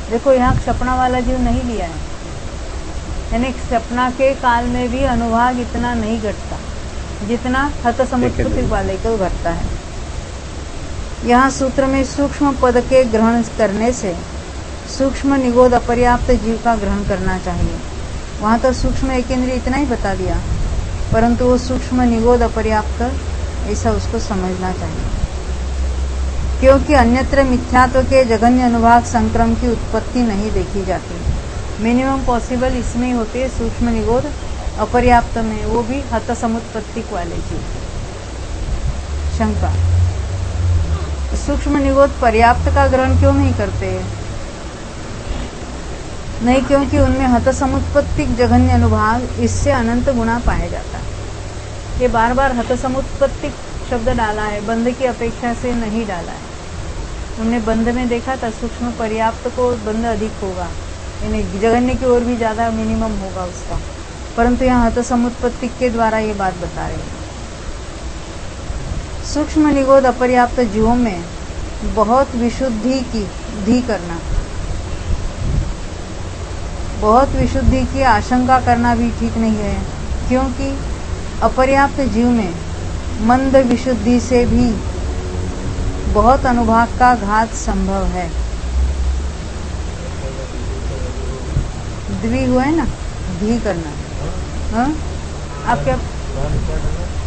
देखो यहाँ क्षपणा वाला जीव नहीं लिया है, यानी क्षपणा के काल में भी अनुभाग इतना नहीं घटता जितना हत समुत्पत्ति वाले को घटता है। यहाँ सूत्र में सूक्ष्म पद के ग्रहण करने से सूक्ष्म निगोद अपर्याप्त जीव का ग्रहण करना चाहिए। वहाँ तो सूक्ष्म एकेंद्रिय इतना ही बता दिया, परंतु वो सूक्ष्म निगोद अपर्याप्त ऐसा उसको समझना चाहिए, क्योंकि अन्यत्र मिथ्यात्व के जघन्य अनुभाग संक्रम की उत्पत्ति नहीं देखी जाती। मिनिमम पॉसिबल इसमें होते हैं सूक्ष्म निगोद अपर्याप्त में, वो भी हत समुत्पत्ति वाले जीव। शंका, सूक्ष्म निगोद पर्याप्त का ग्रहण क्यों नहीं करते? नहीं, क्योंकि उनमें हत समुत्पत्तिक जघन्य अनुभाग इससे अनंत गुणा पाया जाता है। ये बार बार हत समुत्पत्तिक शब्द डाला है, बंध की अपेक्षा से नहीं डाला है। हमने बंध में देखा था सूक्ष्म पर्याप्त को बंध अधिक होगा, यानी जघन्य की ओर भी ज्यादा मिनिमम होगा उसका, परंतु यहाँ हत समुत्पत्तिक के द्वारा ये बात बता रहे हैं। सूक्ष्म निगोद अपर्याप्त जीवों में बहुत विशुद्धि करना, बहुत विशुद्धि की आशंका करना भी ठीक नहीं है, क्योंकि अपर्याप्त जीव में मंद विशुद्धि से भी बहुत अनुभाग का घात संभव है। द्वि हुआ है ना, धी करना। हाँ, आप क्या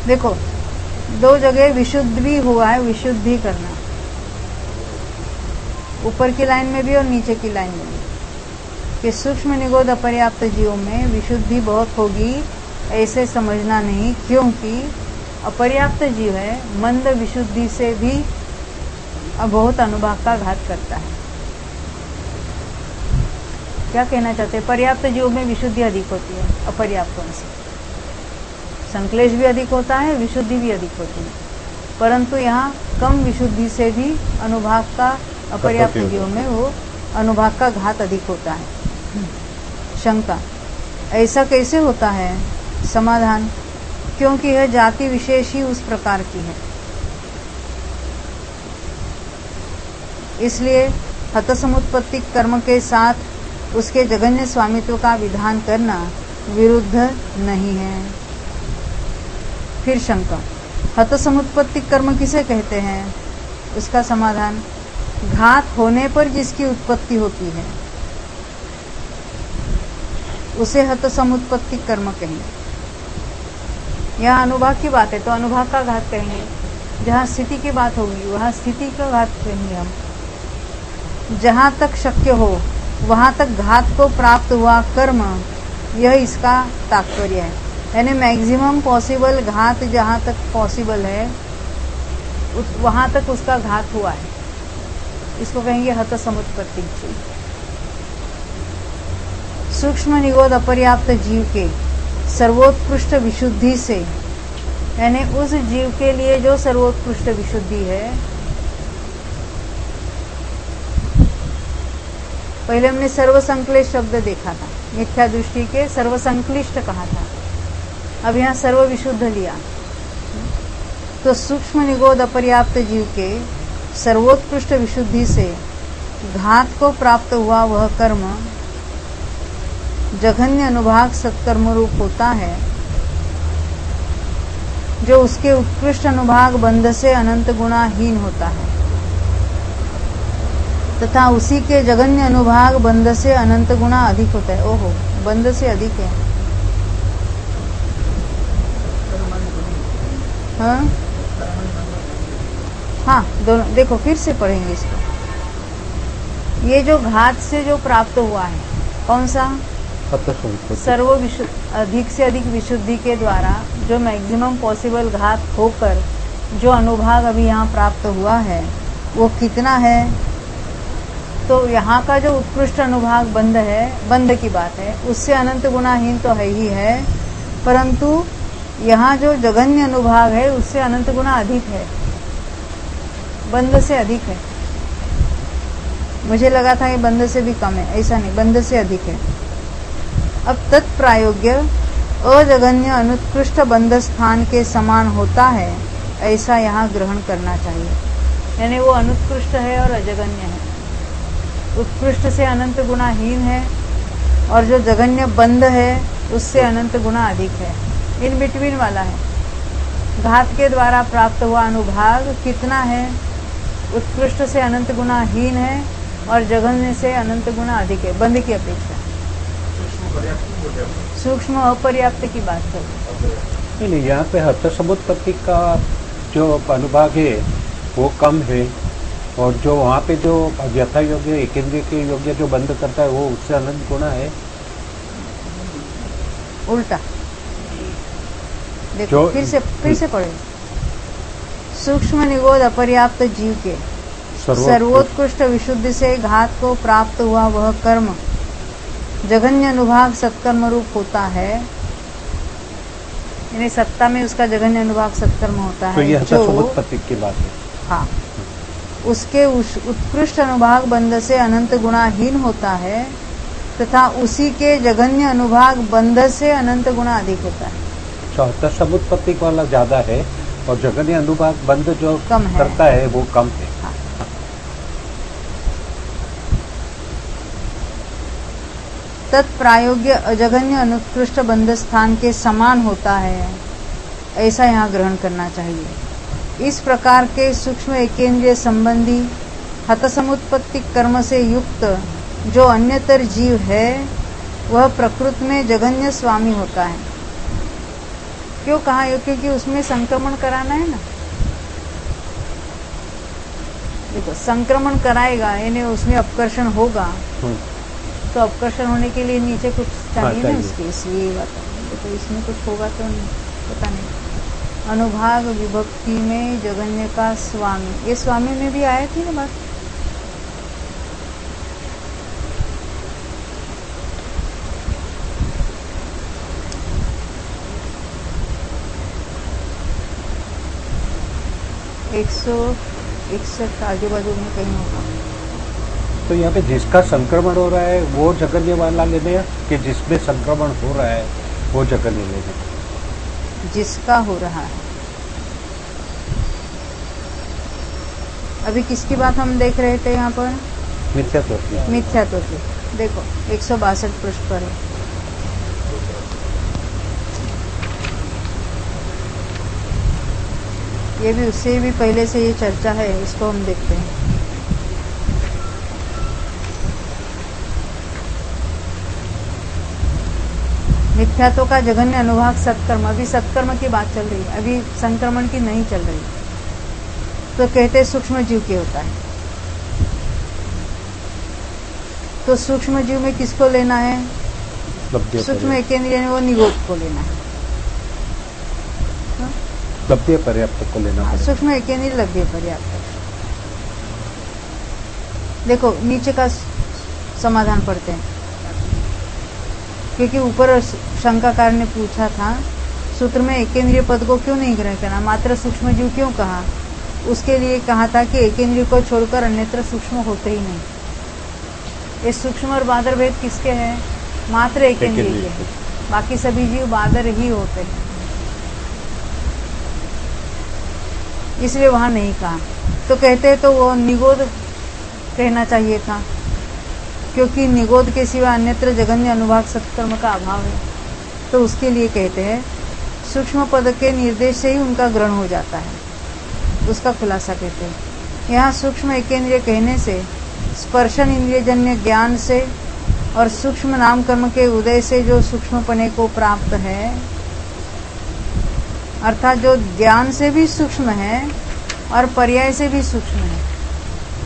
देखो, दो जगह विशुद्ध भी हुआ है, विशुद्धि करना, ऊपर की लाइन में भी और नीचे की लाइन में भी, कि सूक्ष्म निगोद अपर्याप्त जीवों में विशुद्धि बहुत होगी ऐसे समझना नहीं, क्योंकि अपर्याप्त जीव है, मंद विशुद्धि से भी बहुत अनुभाग का घात करता है। क्या कहना चाहते हैं? पर्याप्त जीव में विशुद्धि अधिक होती है अपर्याप्तों से, संक्लेश भी अधिक होता है, विशुद्धि भी अधिक होती है, परंतु यहाँ कम विशुद्धि से भी अनुभाग का अपर्याप्त जीव में वो अनुभाग का घात अधिक होता है। शंका, ऐसा कैसे होता है? समाधान, क्योंकि यह जाति विशेष ही उस प्रकार की है, इसलिए हत समुत्पत्ति कर्म के साथ उसके जघन्य स्वामित्व का विधान करना विरुद्ध नहीं है। फिर शंका, हत समुत्पत्ति कर्म किसे कहते हैं? उसका समाधान, घात होने पर जिसकी उत्पत्ति होती है उसे हत समुत्पत्ति कर्म कहेंगे। यहाँ अनुभाग की बात है तो अनुभाग का घात कहेंगे, जहाँ स्थिति की बात होगी वहाँ स्थिति का घात कहेंगे हम। जहाँ तक शक्य हो वहाँ तक घात को प्राप्त हुआ कर्म, यह इसका तात्पर्य है। यानी मैक्सिमम पॉसिबल घात जहाँ तक पॉसिबल है वहां तक उसका घात हुआ है, इसको कहेंगे हत समुत्पत्ति जीव। सूक्ष्म निगोद अपर्याप्त जीव के सर्वोत्कृष्ट विशुद्धि से, यानी उस जीव के लिए जो सर्वोत्कृष्ट विशुद्धि है, पहले हमने सर्वसंक्लिष्ट शब्द देखा था, मिथ्या दृष्टि के सर्वसंक्लिष्ट कहा था, अब यहाँ सर्व विशुद्ध लिया। तो सूक्ष्म निगोद अपर्याप्त जीव के सर्वोत्कृष्ट विशुद्धि से घात को प्राप्त हुआ वह कर्म जघन्य अनुभाग सत्कर्म रूप होता है, जो उसके उत्कृष्ट अनुभाग बंध से अनंत गुणा हीन होता है, तथा उसी के जघन्य अनुभाग बंध से अनंत गुणा अधिक होता है। ओहो, बंध से अधिक है। हाँ, दोनों देखो, फिर से पढ़ेंगे इसको। ये जो घात से जो प्राप्त हुआ है, कौन सा? सर्व अधिक से अधिक विशुद्धि के द्वारा जो मैक्सिमम पॉसिबल घात होकर जो अनुभाग अभी यहाँ प्राप्त हुआ है, वो कितना है? तो यहाँ का जो उत्कृष्ट अनुभाग बंध है, बंध की बात है, उससे अनंत गुणाहीन तो है ही है, परंतु यहाँ जो जघन्य अनुभाग है उससे अनंत गुना अधिक है, बंध से अधिक है। मुझे लगा था ये बंध से भी कम है, ऐसा नहीं, बंध से अधिक है। अब तत्प्रायोग्य अजघन्य अनुत्कृष्ट बंध स्थान के समान होता है, ऐसा यहाँ ग्रहण करना चाहिए। यानी वो अनुत्कृष्ट है और अजघन्य है, उत्कृष्ट से अनंत गुणाहीन है, और जो जघन्य बंध है उससे अनंत गुना अधिक है, इन बिटवीन वाला है। घात के द्वारा प्राप्त हुआ अनुभाग कितना है? उत्कृष्ट से अनंत गुना हीन है और जघन्य से अनंत गुना अधिक है, बंध की अपेक्षा। सूक्ष्म अपर्याप्त की बात कर। नहीं, यहाँ पे हत समुत्पत्ति का जो अनुभाग है वो कम है, और जो वहाँ पे जो यथा योग्य एकेंद्रिय के योग्य जो बंध करता है वो उससे अनंत गुना है। उल्टा देखो, फिर से पढ़े। सूक्ष्म निगोद अपर्याप्त जीव के सर्वोत्कृष्ट विशुद्धि से घात को प्राप्त हुआ वह कर्म जघन्य अनुभाग सत्कर्म रूप होता है, यानी सत्ता में उसका जघन्य अनुभाग सत्कर्म होता है। तो ये हत समुत्पत्ति की बात है। हाँ, उसके उत्कृष्ट अनुभाग बंध से अनंत गुणाहीन होता है, तथा उसी के जघन्य अनुभाग बंध से अनंत गुणा अधिक होता है। हत समुत्पत्ति वाला ज्यादा है और जघन्य अनुभाग बंध जो कम है, करता है वो कम है। हाँ। तत्प्रायोग्य अजघन्य अनुत्कृष्ट बंध स्थान के समान होता है, ऐसा यहाँ ग्रहण करना चाहिए। इस प्रकार के सूक्ष्म एकेंद्रिय संबंधी हत समुत्पत्ति कर्म से युक्त जो अन्यतर जीव है, वह प्रकृति में जघन्य स्वामी होता है। क्यों कहा है? क्योंकि उसमें संक्रमण कराना है ना। देखो, संक्रमण कराएगा यानी उसमें अपकर्षण होगा, तो अपकर्षण होने के लिए नीचे कुछ चाहिए ना उसके, इसलिए बात है। तो इसमें कुछ होगा तो नहीं, पता नहीं। अनुभाग विभक्ति में जघन्य का स्वामी, ये स्वामी में भी आया थी ना बात। एक 161 आजू बाजू में कहीं होगा। तो यहाँ पे जिसका संक्रमण हो रहा है वो जघन्य वाला लेने हैं कि जिसमें संक्रमण हो रहा है वो जघन्य लेने? जिसका हो रहा है। अभी किसकी बात हम देख रहे थे यहाँ पर? मिथ्यात्व की। मिथ्यात्व की। देखो 162 पृष्ठ पर है। ये भी उससे भी पहले से ये चर्चा है, इसको हम देखते हैं। मिथ्यात्व का जघन्य अनुभाग सत्कर्म, अभी सत्कर्म की बात चल रही है, अभी संक्रमण की नहीं चल रही। तो कहते सूक्ष्म जीव के होता है। तो सूक्ष्म जीव में किसको लेना है? सूक्ष्म एकेंद्रिय वो निगोद को लेना है। लब्धे पर्याप्त को लेना पड़ेगा। सूक्ष्म एकेंद्रिय लब्धे पर्याप्त। देखो नीचे का समाधान पढ़ते हैं, क्योंकि ऊपर शंकाकार ने पूछा था सूत्र में एकेंद्रीय पद को क्यों नहीं ग्रहण करना, मात्र सूक्ष्म जीव क्यों कहा। उसके लिए कहा था कि एकेंद्रीय को छोड़कर अन्यत्र सूक्ष्म होते ही नहीं। ये सूक्ष्म और बादर भेद किसके हैं? मात्र एकेंद्रीय के हैं, बाकी सभी जीव बादर ही होते हैं, इसलिए वहां नहीं कहा। तो कहते तो वो निगोद कहना चाहिए था, क्योंकि निगोद के सिवा अन्यत्र जगन्य अनुभाग सत्कर्म का अभाव है। तो उसके लिए कहते हैं सूक्ष्म पद के निर्देश से ही उनका ग्रहण हो जाता है, उसका खुलासा कहते हैं। यहाँ सूक्ष्म एकेंद्रिय कहने से स्पर्शन इंद्रियजन्य ज्ञान से और सूक्ष्म नाम कर्म के उदय से जो सूक्ष्मपने को प्राप्त है, अर्थात जो ज्ञान से भी सूक्ष्म है और पर्याय से भी सूक्ष्म है।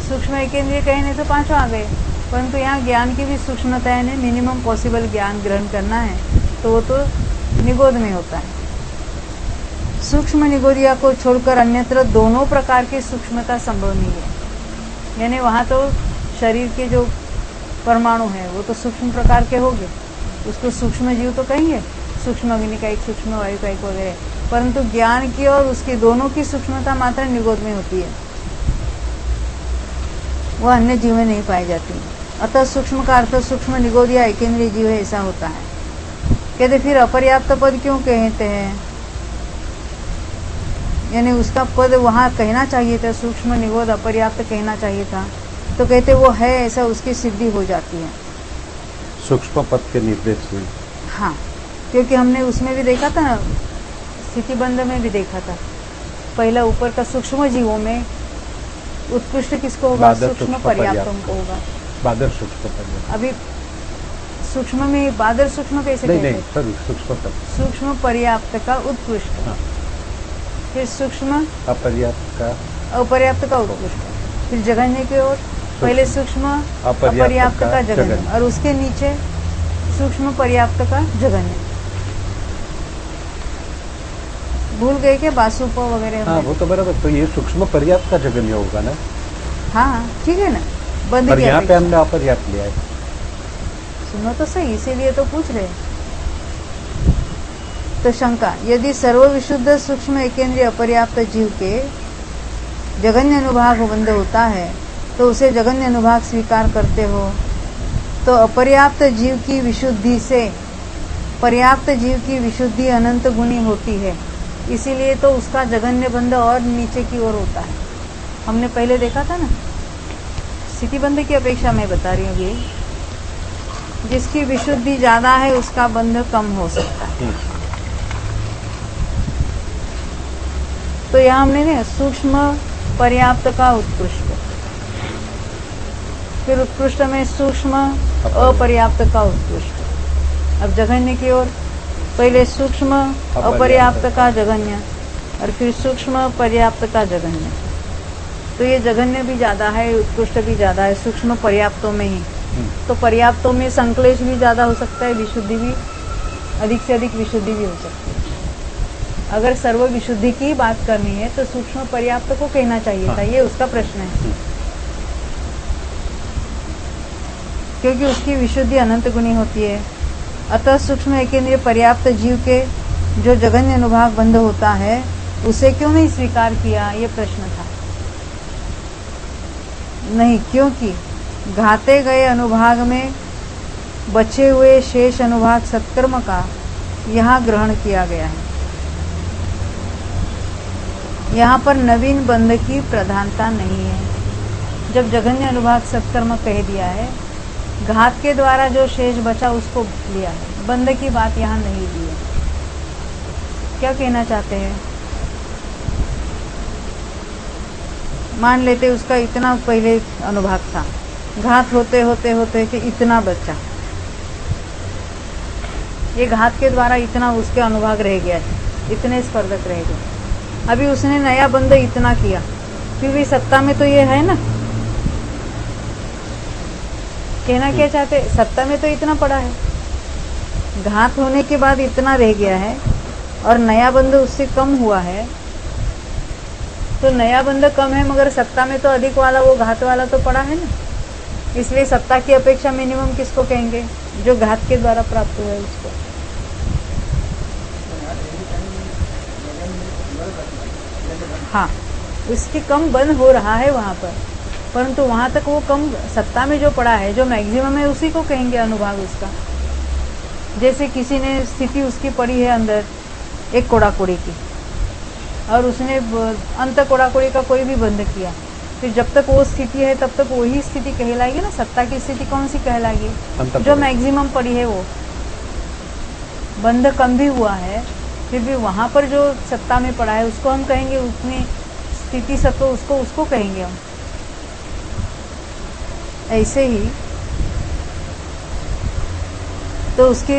सूक्ष्म एकेंद्रिय कहने तो पांचों आ गए, परंतु यहाँ ज्ञान की भी सूक्ष्मता है, मिनिमम पॉसिबल ज्ञान ग्रहण करना है, तो वो तो निगोद में होता है। सूक्ष्म निगोदिया को छोड़कर अन्यत्र दोनों प्रकार की सूक्ष्मता संभव नहीं है। यानी वहाँ तो शरीर के जो परमाणु हैं वो तो सूक्ष्म प्रकार के होंगे, उसको सूक्ष्म जीव तो कहेंगे, सूक्ष्म अग्नि का एक, सूक्ष्म वायु का एक वगैरह, परंतु ज्ञान की और उसकी दोनों की सूक्ष्मता मात्र निगोद में होती है, वह अन्य जीव में नहीं पाई जाती। अतः सूक्ष्म का अर्थ सूक्ष्म निगोद या एकेंद्रीय जीव है, ऐसा होता है। कहते फिर अपर्याप्त पद क्यों कहते हैं, यानी उसका पद वहां कहना चाहिए था, सूक्ष्म निगोद अपर्याप्त कहना चाहिए था। तो कहते वो है ऐसा उसकी सिद्धि हो जाती है सूक्ष्म पद के निर्देश में। हाँ, क्योंकि हमने उसमें भी देखा था ना, स्थितिबंध में भी देखा था, पहला ऊपर का सूक्ष्म जीवों में उत्कृष्ट किसको होगा? सूक्ष्म पर्याप्तों को होगा। बादर सूक्ष्म पर्याप्त। अभी सूक्ष्म में बादर सूक्ष्म कैसे कहते हैं? सर सूक्ष्म पद, सूक्ष्म पर्याप्त का उत्कृष्ट, हाँ। फिर सूक्ष्म अपर्याप्त का अपर्याप्त का उत्कृष्ट, फिर जघन्य की ओर पहले सूक्ष्म अपर्याप्त का जघन्य और उसके नीचे सूक्ष्म पर्याप्त का जघन्य। भूल गए क्या बासुप वगैरह? हाँ वो तो बराबर, तो ये सूक्ष्म पर्याप्त का जघन्य होगा ना। हाँ ठीक है ना, बंद पर यहाँ पे हमने अपर्याप्त लिया है। सुनो तो सही, इसीलिए तो पूछ रहे। तो शंका, यदि सर्वविशुद्ध सूक्ष्म एकेंद्रीय अपर्याप्त जीव के जगन्य अनुभाग बंध होता है तो उसे जगन्य अनुभाग स्वीकार करते हो, तो अपर्याप्त जीव की विशुद्धि से पर्याप्त जीव की विशुद्धि अनंत गुनी होती है, इसीलिए तो उसका जगन्य बंध और नीचे की ओर होता है। हमने पहले देखा था ना, स्थिति बंध की अपेक्षा मैं बता रही हूँ, ये जिसकी विशुद्धि ज्यादा है उसका बंध कम हो सकता है। तो यहाँ हमने ना सूक्ष्म पर्याप्त का उत्कृष्ट, फिर उत्कृष्ट में सूक्ष्म अपर्याप्त का उत्कृष्ट। अब जघन्य की ओर पहले सूक्ष्म अपर्याप्त का जघन्य और फिर सूक्ष्म पर्याप्त का जघन्य। तो ये जघन्य भी ज्यादा है, उत्कृष्ट भी ज्यादा है सूक्ष्म पर्याप्तों में ही। तो पर्याप्तों में संक्लेश भी ज्यादा हो सकता है, विशुद्धि भी अधिक से अधिक विशुद्धि भी हो सकती है। अगर सर्व विशुद्धि की बात करनी है तो सूक्ष्म पर्याप्त को कहना चाहिए था, ये उसका प्रश्न है, क्योंकि उसकी विशुद्धि अनंत गुनी होती है। अतः सूक्ष्म एकेंद्रीय पर्याप्त जीव के जो जगन्य अनुभाग बंध होता है उसे क्यों नहीं स्वीकार किया, ये प्रश्न था। नहीं, क्योंकि घाते गए अनुभाग में बचे हुए शेष अनुभाग सत्कर्म का यहाँ ग्रहण किया गया है। यहाँ पर नवीन बंध की प्रधानता नहीं है। जब जघन्य अनुभाग सत्कर्म कह दिया है, घात के द्वारा जो शेष बचा उसको लिया है, बंध की बात यहाँ नहीं ली है। क्या कहना चाहते हैं? मान लेते उसका इतना पहले अनुभाग था, घात होते होते होते कि इतना बचा, ये घात के द्वारा इतना उसके अनुभाग रह गया है, इतने स्पर्धक रह गए। अभी उसने नया बंध इतना किया, फिर भी सत्ता में तो ये है ना, कहना क्या चाहते, सत्ता में तो इतना पड़ा है, घात होने के बाद इतना रह गया है और नया बंध उससे कम हुआ है, तो नया बंध कम है, मगर सत्ता में तो अधिक वाला वो घात वाला तो पड़ा है ना। इसलिए सत्ता की अपेक्षा मिनिमम किसको कहेंगे? जो घात के द्वारा प्राप्त हुआ है उसको। हाँ, उसकी कम बंध हो रहा है वहां पर, परंतु वहां तक वो कम सत्ता में जो पड़ा है, जो मैक्सिमम है, उसी को कहेंगे अनुभाग उसका। जैसे किसी ने स्थिति उसकी पड़ी है अंदर एक कोड़ाकोड़ी की, और उसने अंत कोड़ाकोड़ी का कोई भी बंध किया, फिर जब तक वो स्थिति है तब तक वही स्थिति कहलाएगी ना। सत्ता की स्थिति कौन सी कहलाएगी? जो मैक्सिमम पड़ी है वो। बंध कम भी हुआ है, फिर भी वहां पर जो सत्ता में पड़ा है उसको हम कहेंगे, उसमें स्थिति सत्व उसको कहेंगे हम। ऐसे ही तो उसकी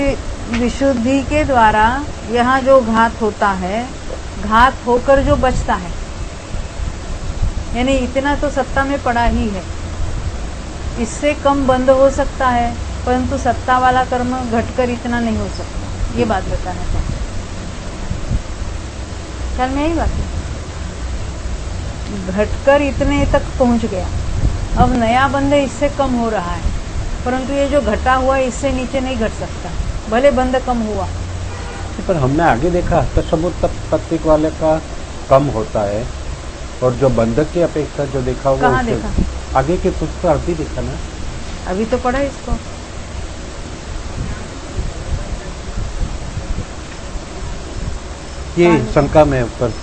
विशुद्धि के द्वारा यहाँ जो घात होता है, घात होकर जो बचता है, यानी इतना तो सत्ता में पड़ा ही है, इससे कम बंद हो सकता है, परंतु सत्ता वाला कर्म घटकर इतना नहीं हो सकता। ये बात बताना चाहते हैं। ख्याल में यही बात है। घटकर इतने तक पहुंच गया, अब नया बंध इससे कम हो रहा है, परंतु ये जो घटा हुआ है इससे नीचे नहीं घट सकता, भले बंध कम हुआ। पर हमने आगे देखा हस्तसमुत्त प्रतीक वाले का कम होता है, और जो बंधक की अपेक्षा जो देखा वो कहाँ देखा? आगे के पुस्तक अभी देखा ना, अभी तो पढ़ा इसको। ये शंका में ऊपर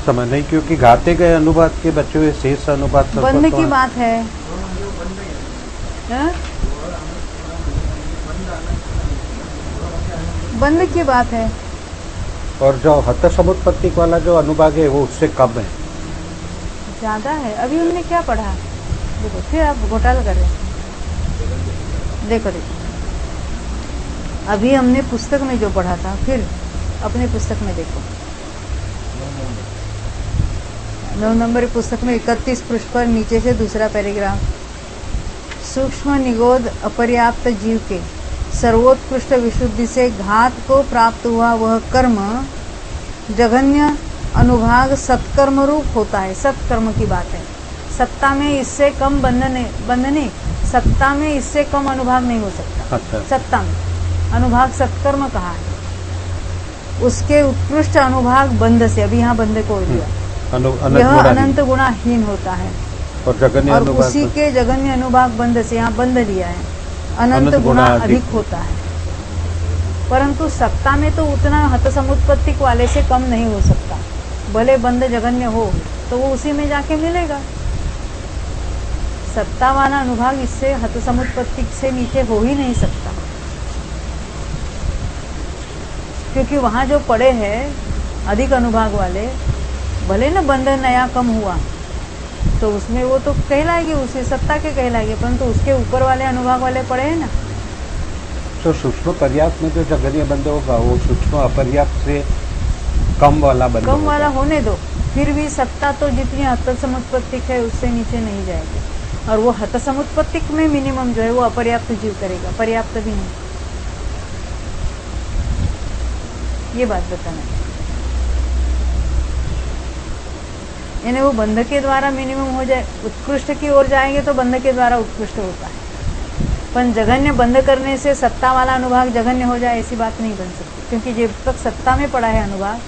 समझ नहीं, क्योंकि घाते गए अनुवाद के बचे हुए शेष अनुवाद बंध की बात है, बंध की बात है। और जो हस्तसमुत्त प्रतीक वाला जो अनुभाग है वो उससे कम है, ज्यादा है। अभी हमने क्या पढ़ा? देखो, फिर आप घोटाला कर रहे हैं। देखो, अभी हमने पुस्तक में जो पढ़ा था, फिर अपने पुस्तक में देखो। 9 नंबर पुस्तक में 31 पृष्ठ पर नीचे से दूसरा पैराग्राफ। सूक्ष्म निगोद अपर्याप्त जीव के सर्वोत्कृष्ट विशुद्धि से घात को प्राप्त हुआ वह कर्म जघन्य अनुभाग सत्कर्म रूप होता है। सत्कर्म की बात है। सत्ता में इससे कम बंधने, सत्ता में इससे कम अनुभाग नहीं हो सकता। अच्छा। सत्ता में अनुभाग सत्कर्म कहा है, उसके उत्कृष्ट अनुभाग बंध से, अभी यहाँ बंध को दिया, यह अनंत गुणाहीन होता है, और जगन्य और अनुभाग उसी के जगन्य अनुभाग बंध से, यहाँ बंध लिया है, अनंत गुणा अधिक होता है। परंतु सत्ता में तो उतना हतसमुत्पत्तिक वाले से कम नहीं हो सकता, भले बंध जगन्य हो तो वो उसी में जाके मिलेगा। सत्ता वाला अनुभाग इससे हतसमुत्पत्तिक से नीचे हो ही नहीं सकता, क्योंकि वहां जो पड़े हैं अधिक अनुभाग वाले, भले ना बंध नया कम हुआ तो उसमें वो तो कहलाएगी, उसी सत्ता के कहलाएंगे, परंतु उसके ऊपर वाले अनुभाग वाले पड़े हैं ना। तो सूक्ष्म पर्याप्त में जो जगन्य बंध होगा वो सूक्ष्म अपर्याप्त से कम वाला बंध, कम वाला होने दो, फिर भी सत्ता तो जितनी हतसमुत्पत्तिक है उससे नीचे नहीं जाएगी, और वो हतसमुत्पत्तिक में मिनिमम जो है वो अपर्याप्त जीव करेगा, पर्याप्त भी नहीं। ये बात बताना है। यानी वो बंध के द्वारा मिनिमम हो जाए, उत्कृष्ट की ओर जाएंगे तो बंध के द्वारा उत्कृष्ट होता है, पर जघन्य बंध करने से सत्ता वाला अनुभाग जघन्य हो जाए ऐसी बात नहीं बन सकती, क्योंकि जब तक सत्ता में पड़ा है अनुभाग,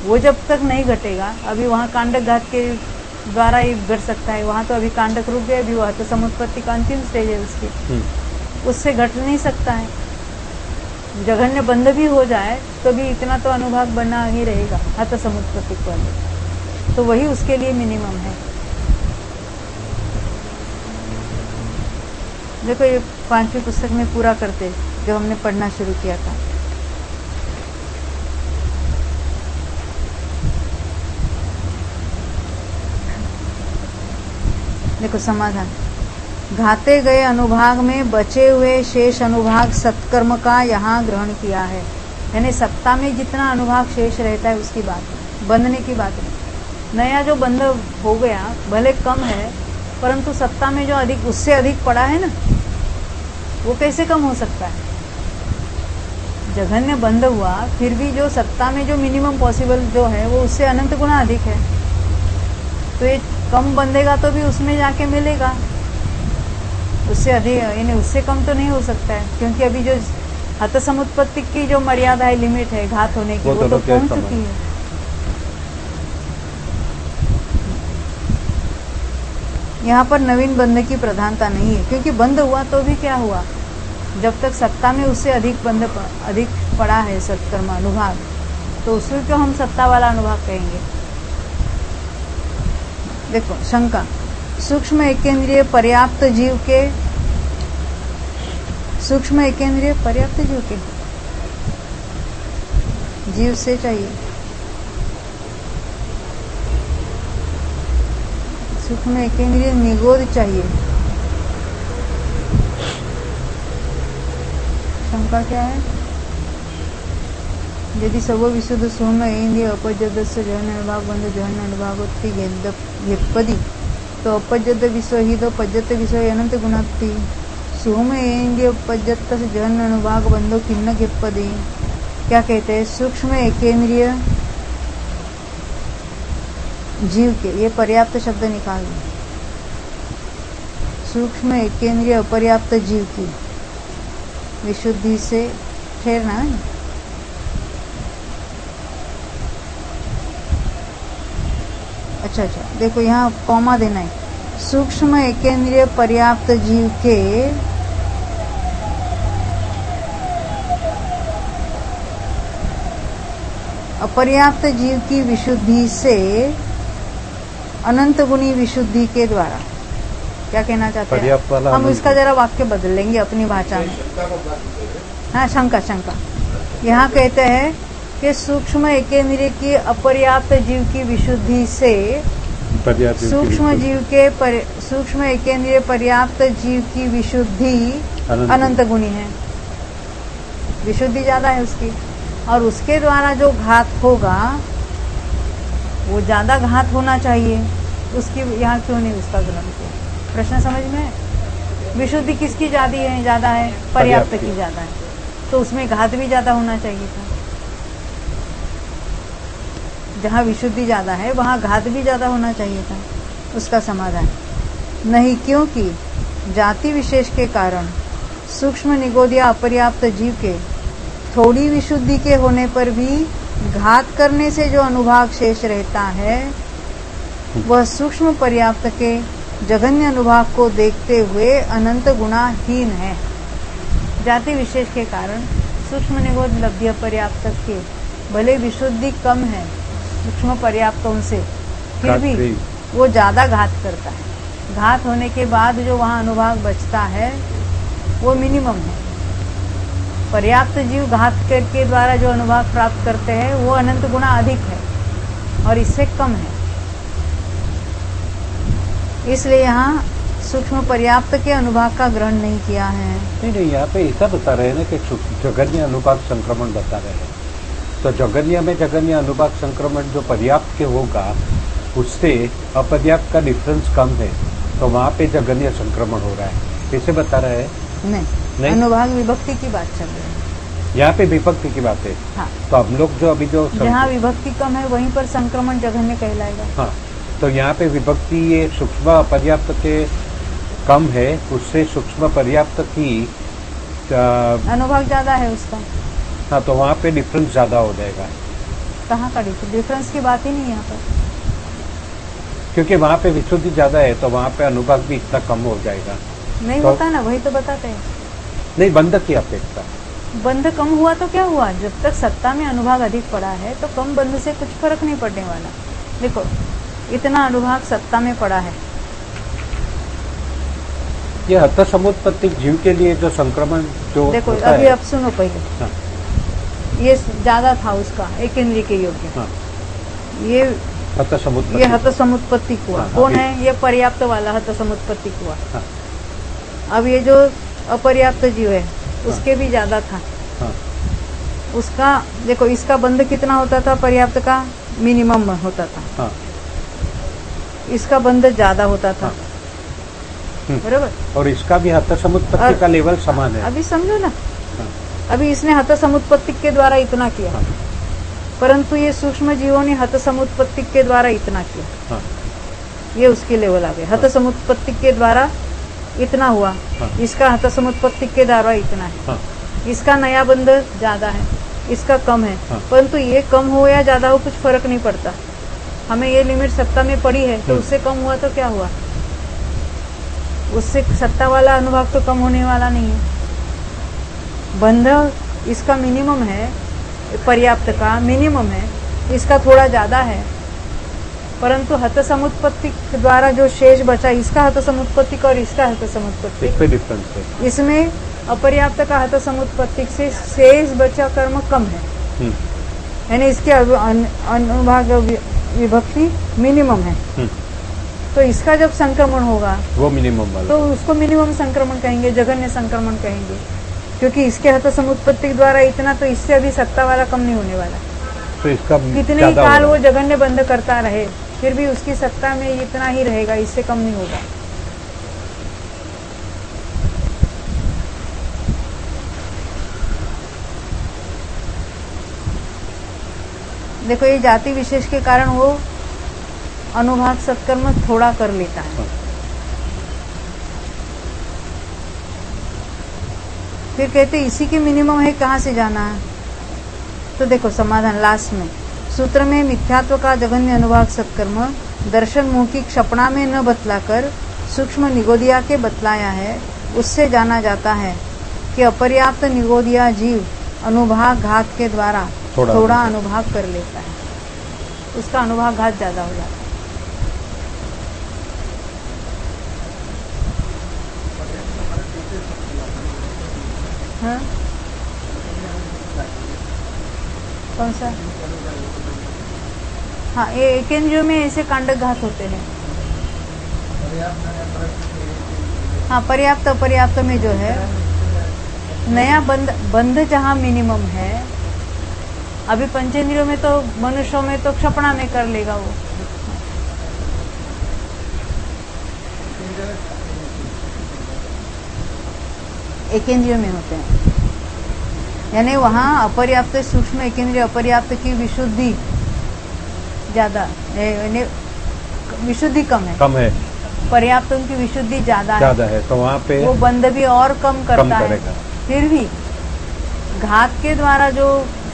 वो जब तक नहीं घटेगा, अभी वहाँ कांडक घात के द्वारा ही घट सकता है, वहाँ तो अभी कांडक रुक गया, अभी वह तो समुत्पत्ति का अंतिम स्टेज है उसकी, उससे घट नहीं सकता है। जघन्य बंध भी हो जाए तो भी इतना तो अनुभाग बना ही रहेगा हतसमुत्पत्तिक वाले, तो वही उसके लिए मिनिमम है। देखो, ये 5वीं पुस्तक में पूरा करते जो हमने पढ़ना शुरू किया था। देखो समाधान, घाते गए अनुभाग में बचे हुए शेष अनुभाग सत्कर्म का यहाँ ग्रहण किया है। यानी सत्ता में जितना अनुभाग शेष रहता है उसकी बात है, बंधने की बात नहीं। नया जो बंध हो गया भले कम है, परंतु सत्ता में जो अधिक, उससे अधिक पड़ा है ना, वो कैसे कम हो सकता है? जघन्य बंध हुआ, फिर भी जो सत्ता में जो मिनिमम पॉसिबल जो है वो उससे अनंत गुना अधिक है। तो ये कम बंधेगा तो भी उसमें जाके मिलेगा, उससे अधिक यानी उससे कम तो नहीं हो सकता है, क्योंकि अभी जो हत समुत्पत्ति की जो मर्यादा है, लिमिट है घात होने की, वो तो पहुंच चुकी है। यहाँ पर नवीन बंध की प्रधानता नहीं है, क्योंकि बंध हुआ तो भी क्या हुआ, जब तक सत्ता में उससे अधिक बंध अधिक पड़ा है सत्कर्म अनुभाग, तो उसको क्यों हम सत्ता वाला अनुभाग कहेंगे। देखो शंका, सूक्ष्म एकेंद्रिय पर्याप्त जीव के, सूक्ष्म एकेंद्रिय पर्याप्त जीव के, जीव से चाहिए, सूक्ष्म एकेंद्रिय निगोद चाहिए। शंका क्या है, यदि सर्व विशुद्ध सोम इंद्रिय अपजदस्य जहन अनुभाग बंध जहन अनुभागोत्ति गेपदी, तो अपजद विषय ही तो पज्जत विषय अनंत गुणात्ति, सोम इंद्रिय अपजत जहन अनुभाग बंधो किन्न गेपदी। क्या कहते हैं, सूक्ष्म एकेंद्रिय जीव के, ये पर्याप्त शब्द निकाल दें, सूक्ष्म एकेंद्रिय अपर्याप्त जीव की विशुद्धि से ठहरना है। अच्छा, देखो यहाँ कॉमा देना है, सूक्ष्म एकेंद्रिय पर्याप्त जीव के अपर्याप्त जीव की विशुद्धि से अनंत गुणी विशुद्धि के द्वारा। क्या कहना चाहते हैं हम, इसका जरा वाक्य बदल लेंगे अपनी भाषा में। हाँ, शंका यहाँ कहते हैं कि सूक्ष्म एकेंद्रिय की अपर्याप्त जीव की विशुद्धि से सूक्ष्म एकेंद्रिय पर्याप्त जीव की विशुद्धि अनंत गुणी है, विशुद्धि ज्यादा है उसकी, और उसके द्वारा जो घात होगा वो ज्यादा घात होना चाहिए उसकी। यहाँ क्यों नहीं उसका ग्रहण किया, प्रश्न समझ में है। विशुद्धि किसकी ज्यादा है, पर्याप्त की ज्यादा है, तो उसमें घात भी ज्यादा होना चाहिए था। जहाँ विशुद्धि ज्यादा है वहाँ घात भी ज्यादा होना चाहिए था। उसका समाधान नहीं, क्योंकि जाति विशेष के कारण सूक्ष्म निगोद या अपर्याप्त जीव के थोड़ी विशुद्धि के होने पर भी घात करने से जो अनुभाग शेष रहता है वह सूक्ष्म पर्याप्त के जघन्य अनुभाग को देखते हुए अनंत गुणाहीन है। जाति विशेष के कारण सूक्ष्म निगोद लब्ध्य पर्याप्त के भले विशुद्धि कम है सूक्ष्म पर्याप्तों से, फिर भी वो ज्यादा घात करता है। घात होने के बाद जो वहाँ अनुभाग बचता है वो मिनिमम है। पर्याप्त जीव घात के द्वारा जो अनुभाग प्राप्त करते हैं वो अनंत गुना अधिक है और इससे कम है। इसलिए यहाँ सूक्ष्म पर्याप्त के अनुभाग का ग्रहण नहीं किया है। नहीं, यहाँ पे ऐसा बता रहे हैं ना कि जघन्य अनुभाग संक्रमण बता रहे हैं, तो जघन्य में जघन्य अनुभाग संक्रमण जो पर्याप्त के होगा उससे अपर्याप्त का डिफरेंस कम है, तो वहाँ पे जघन्य संक्रमण हो रहा है, इसे बता रहे हैं। नहीं, अनुभाग विभक्ति की बात चल रही है, यहाँ पे विभक्ति की बात है। हाँ, तो हम लोग जो अभी जो जहाँ विभक्ति कम है वहीं पर संक्रमण जघन्य कहलाएगा। हाँ, तो यहाँ पे विभक्ति ये सूक्ष्म पर्याप्त के कम है, उससे सूक्ष्म पर्याप्त की अनुभाग ज्यादा है उसका। हाँ, तो वहाँ पे डिफरेंस ज्यादा हो जाएगा। कहाँ का डिफरेंस की बात ही नहीं यहाँ पर, क्योंकि वहाँ पे विशुद्धि ज्यादा है तो वहाँ पे अनुभाग भी इतना कम हो जाएगा। नहीं तो, होता ना, वही तो बताते हैं। नहीं, बंध की अपेक्षा बंध कम हुआ तो क्या हुआ, जब तक सत्ता में अनुभाग अधिक पड़ा है तो कम बंध से कुछ फर्क नहीं पड़ने वाला। देखो इतना अनुभाग सत्ता में पड़ा है, ये हत समुत्पत्ति जीव के लिए जो संक्रमण जो देखो होता अभी है, अब सुनो पहले। हाँ, ये ज्यादा था उसका एक इंद्रिय के योग्य। हाँ, ये हत समुत्पत्ति, ये हत समुत्पत्ति हुआ। हाँ, कौन है ये, पर्याप्त वाला हत समुत्पत्ति हुआ। हाँ, अब ये जो अपर्याप्त जीव है उसके भी ज्यादा था। हाँ, उसका देखो इसका बंध कितना होता था, पर्याप्त का मिनिमम होता था। हाँ, इसका बंध ज्यादा होता था। बराबर, और इसका भी हत समुत्पत्ति का लेवल समान है। अभी समझो ना। हाँ, अभी इसने हत समुत्पत्ति के द्वारा इतना किया, हाँ। परंतु ये सूक्ष्म जीवों ने हत समुत्पत्ति के द्वारा इतना किया, हाँ। ये उसके लेवल आ गए। हत समुत्पत्ति के द्वारा इतना हुआ, हाँ। इसका हत समुत्पत्ति के द्वारा इतना है, हाँ। इसका नया बंध ज्यादा है, इसका कम है, हाँ। परंतु ये कम हो या ज्यादा हो कुछ फर्क नहीं पड़ता। हमें ये लिमिट सत्ता में पड़ी है तो उससे कम हुआ तो क्या हुआ, उससे सत्ता वाला अनुभाग तो कम होने वाला नहीं है। बंध इसका मिनिमम है, पर्याप्त का मिनिमम है, इसका थोड़ा ज्यादा है, परंतु हत समुत्पत्ति द्वारा जो शेष बचा, इसका हत समुत्पत्ति और इसका हत समुत्पत्ति, इस पे डिफरेंस है। इसमें अपर्याप्त का हत समुत्पत्ति से शेष बचा कर्म कम है, यानी इसके अनुभाग विभक्ति मिनिमम है। तो इसका जब संक्रमण होगा वो मिनिमम वाला, तो उसको मिनिमम संक्रमण कहेंगे, जघन्य संक्रमण कहेंगे, क्योंकि इसके हत समुत्पत्ति द्वारा इतना, तो इससे अभी सत्ता वाला कम नहीं होने वाला। तो इसका कितने ही काल वो जघन्य बंध करता रहे फिर भी उसकी सत्ता में इतना ही रहेगा, इससे कम नहीं होगा। देखो ये जाति विशेष के कारण वो अनुभाग सत्कर्म थोड़ा कर लेता है। फिर कहते इसी की मिनिमम है, कहाँ से जाना है? तो देखो समाधान लास्ट में सूत्र में मिथ्यात्व का जघन्य अनुभाग सत्कर्म दर्शन मुंह की क्षपणा में न बतलाकर सूक्ष्म निगोदिया के बतलाया है। उससे जाना जाता है कि अपर्याप्त निगोदिया जीव अनुभाग घात के द्वारा थोड़ा अनुभाग कर लेता है, उसका अनुभाग घात ज्यादा हो जाता है। हाँ? कौन सा? हाँ, ये एकेंद्रियों में ऐसे कांडक घात होते हैं। हाँ, पर्याप्त अपर्याप्त में जो है नया बंध जहाँ मिनिमम है, अभी पंचेंद्रियों में तो मनुष्यों में तो क्षपणा में कर लेगा वो। एकेंद्रियों में होते हैं, यानी वहाँ अपर्याप्त सूक्ष्म एकेंद्रिय अपर्याप्त की विशुद्धि ज्यादा, विशुद्धि कम है, पर्याप्त उनकी विशुद्धि ज्यादा है, तो वहाँ पे वो बंध भी और कम करता है। फिर भी घात के द्वारा जो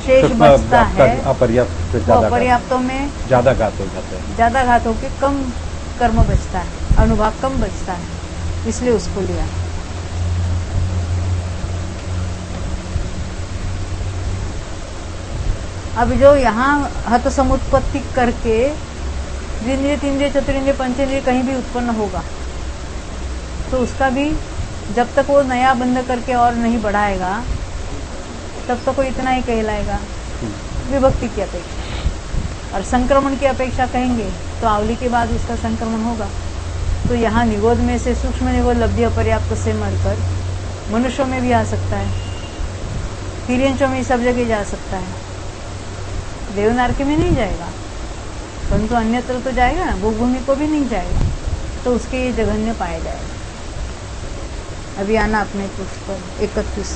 शेष बचता है अपर्याप्त वो अपर्याप्तों में ज्यादा घात हो जाता है, ज्यादा घात होकर कम कर्म बचता है, अनुभाग कम बचता है, इसलिए उसको लिया। अब जो यहाँ हत समुत्पत्ति करके द्विंद्रिय तीन्द्रिय चतुरिंद्रिय पंचेंद्रिय कहीं भी उत्पन्न होगा तो उसका भी जब तक वो नया बंध करके और नहीं बढ़ाएगा तब तक वो इतना ही कहलाएगा विभक्ति की अपेक्षा। और संक्रमण की अपेक्षा कहेंगे तो आवली के बाद उसका संक्रमण होगा। तो यहाँ निगोद में से सूक्ष्म निगोद लब्धि अपर्याप्त से मरकर मनुष्यों में भी आ सकता है, तिर्यंचों में सब जगह जा सकता है, देवनारकी में नहीं जाएगा, परंतु अन्यत्र तो जाएगा ना, भूभूमि को भी नहीं जाएगा, तो उसके ये जघन्य पाया जाएगा। अभी आना अपने पृष्ठ पर 31।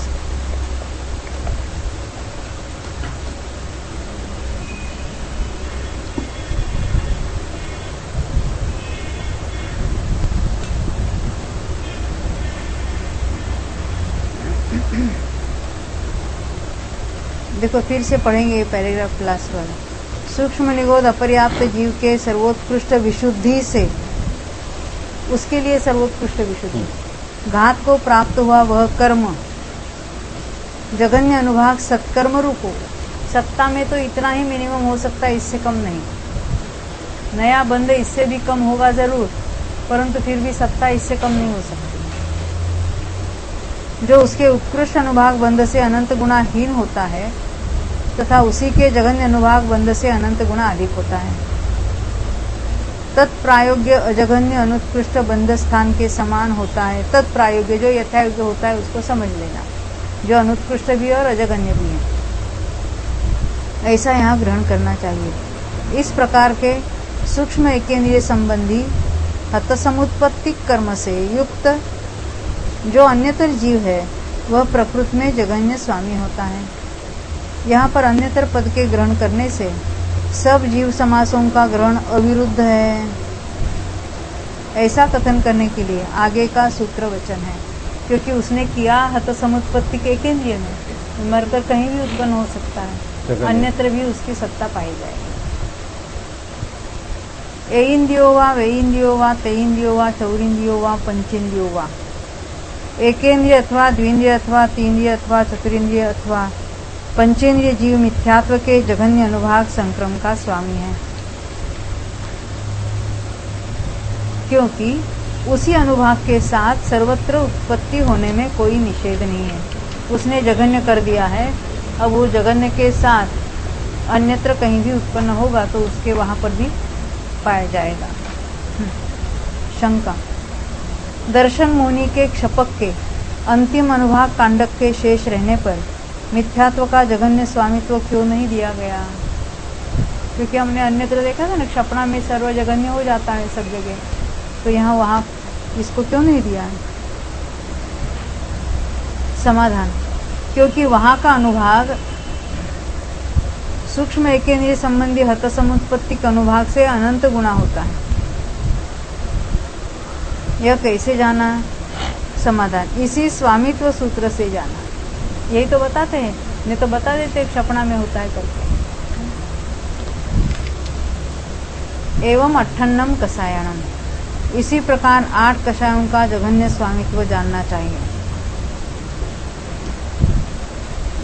देखो फिर से पढ़ेंगे ये पैराग्राफ लास्ट वाला। सूक्ष्म निगोद अपर्याप्त जीव के सर्वोत्कृष्ट विशुद्धि से, उसके लिए सर्वोत्कृष्ट विशुद्धि, घात को प्राप्त हुआ वह कर्म जघन्य अनुभाग सत्कर्म रूप हो। सत्ता में तो इतना ही मिनिमम हो सकता है, इससे कम नहीं। नया बंध इससे भी कम होगा जरूर, परंतु फिर भी सत्ता इससे कम नहीं हो सकती। जो उसके उत्कृष्ट अनुभाग बंध से अनंत गुना हीन होता है तथा उसी के जघन्य अनुभाग बंध से अनंत गुना अधिक होता है। तत्प्रायोग्य अजघन्य अनुत्कृष्ट बंध स्थान के समान होता है। तत्प्रायोग्य जो यथायोग्य होता है उसको समझ लेना, जो अनुत्कृष्ट भी और अजघन्य भी है, ऐसा यहाँ ग्रहण करना चाहिए। इस प्रकार के सूक्ष्म एकेंद्रिय संबंधी हत समुत्पत्ति कर्म से युक्त जो अन्यतर जीव है वह प्रकृति में जगन्य स्वामी होता है। यहाँ पर अन्यतर पद के ग्रहण करने से सब जीव समासों का ग्रहण अविरुद्ध है, ऐसा कथन करने के लिए आगे का सूत्र वचन है। क्योंकि उसने किया हत समुत्पत्ति के केंद्रीय में, मरकर कहीं भी उत्पन्न हो सकता है, अन्यत्र भी उसकी सत्ता पाई जाएगी। एइंद्रियो वा वेइंद्रियो वा तेइंद्रियो वा चौरिंद्रियो वा पंचेंद्रियो वा, एकेंद्रिय अथवा द्विंद्रिय अथवा तीन्द्रिय अथवा चतुरिंद्रिय अथवा पंचेंद्रिय जीव मिथ्यात्व के जघन्य अनुभाग संक्रम का स्वामी है। क्योंकि उसी अनुभाग के साथ सर्वत्र उत्पत्ति होने में कोई निषेध नहीं है। उसने जघन्य कर दिया है, अब वो जघन्य के साथ अन्यत्र कहीं भी उत्पन्न होगा तो उसके वहां पर भी पाया जाएगा। शंका, दर्शन मुनि के क्षपक के अंतिम अनुभाग कांडक के शेष रहने पर मिथ्यात्व का जघन्य स्वामित्व क्यों नहीं दिया गया? क्योंकि हमने अन्यत्र देखा था ना, क्षपणा में सर्व जघन्य हो जाता है सब जगह, तो यहाँ वहां इसको क्यों नहीं दिया है? समाधान, क्योंकि वहां का अनुभाग सूक्ष्म एकेंद्रिय संबंधी हत समुत्पत्तिक अनुभाग से अनंत गुणा होता है। यह कैसे जाना? समाधान, इसी स्वामित्व सूत्र से जाना। यही तो बताते हैं, नहीं तो बता देते क्षपणा में होता है करके। एवं अट्ठन्नम कषायणम, इसी प्रकार 8 कषायों का जघन्य स्वामित्व जानना चाहिए।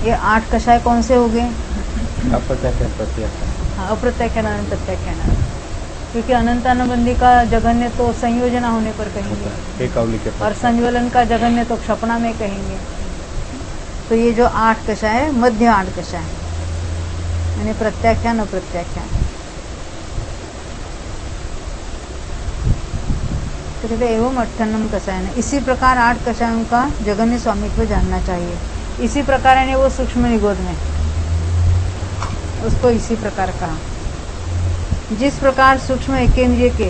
ये 8 कषाय कौन से हो गए? अप्रत्याख्यान प्रत्याख्यान। हाँ, अप्रत्याख्यान अनंत प्रत्याख्यान। क्योंकि अनंत अनुबंधी का जघन्य तो संयोजना होने पर कहेंगे, और संज्वलन का जघन्य तो क्षपणा में कहेंगे। तो ये जो 8 कषाय है, मध्य 8 कषाय, यानी प्रत्याख्यान अप्रत्याख्यान। तो कहते एवं अट्ठन्नम कषायन, इसी प्रकार 8 कषायों का जघन्य स्वामित्व जानना चाहिए। इसी प्रकार यानी वो सूक्ष्म निगोध में उसको इसी प्रकार कहा। जिस प्रकार सूक्ष्म एकेंद्रिय के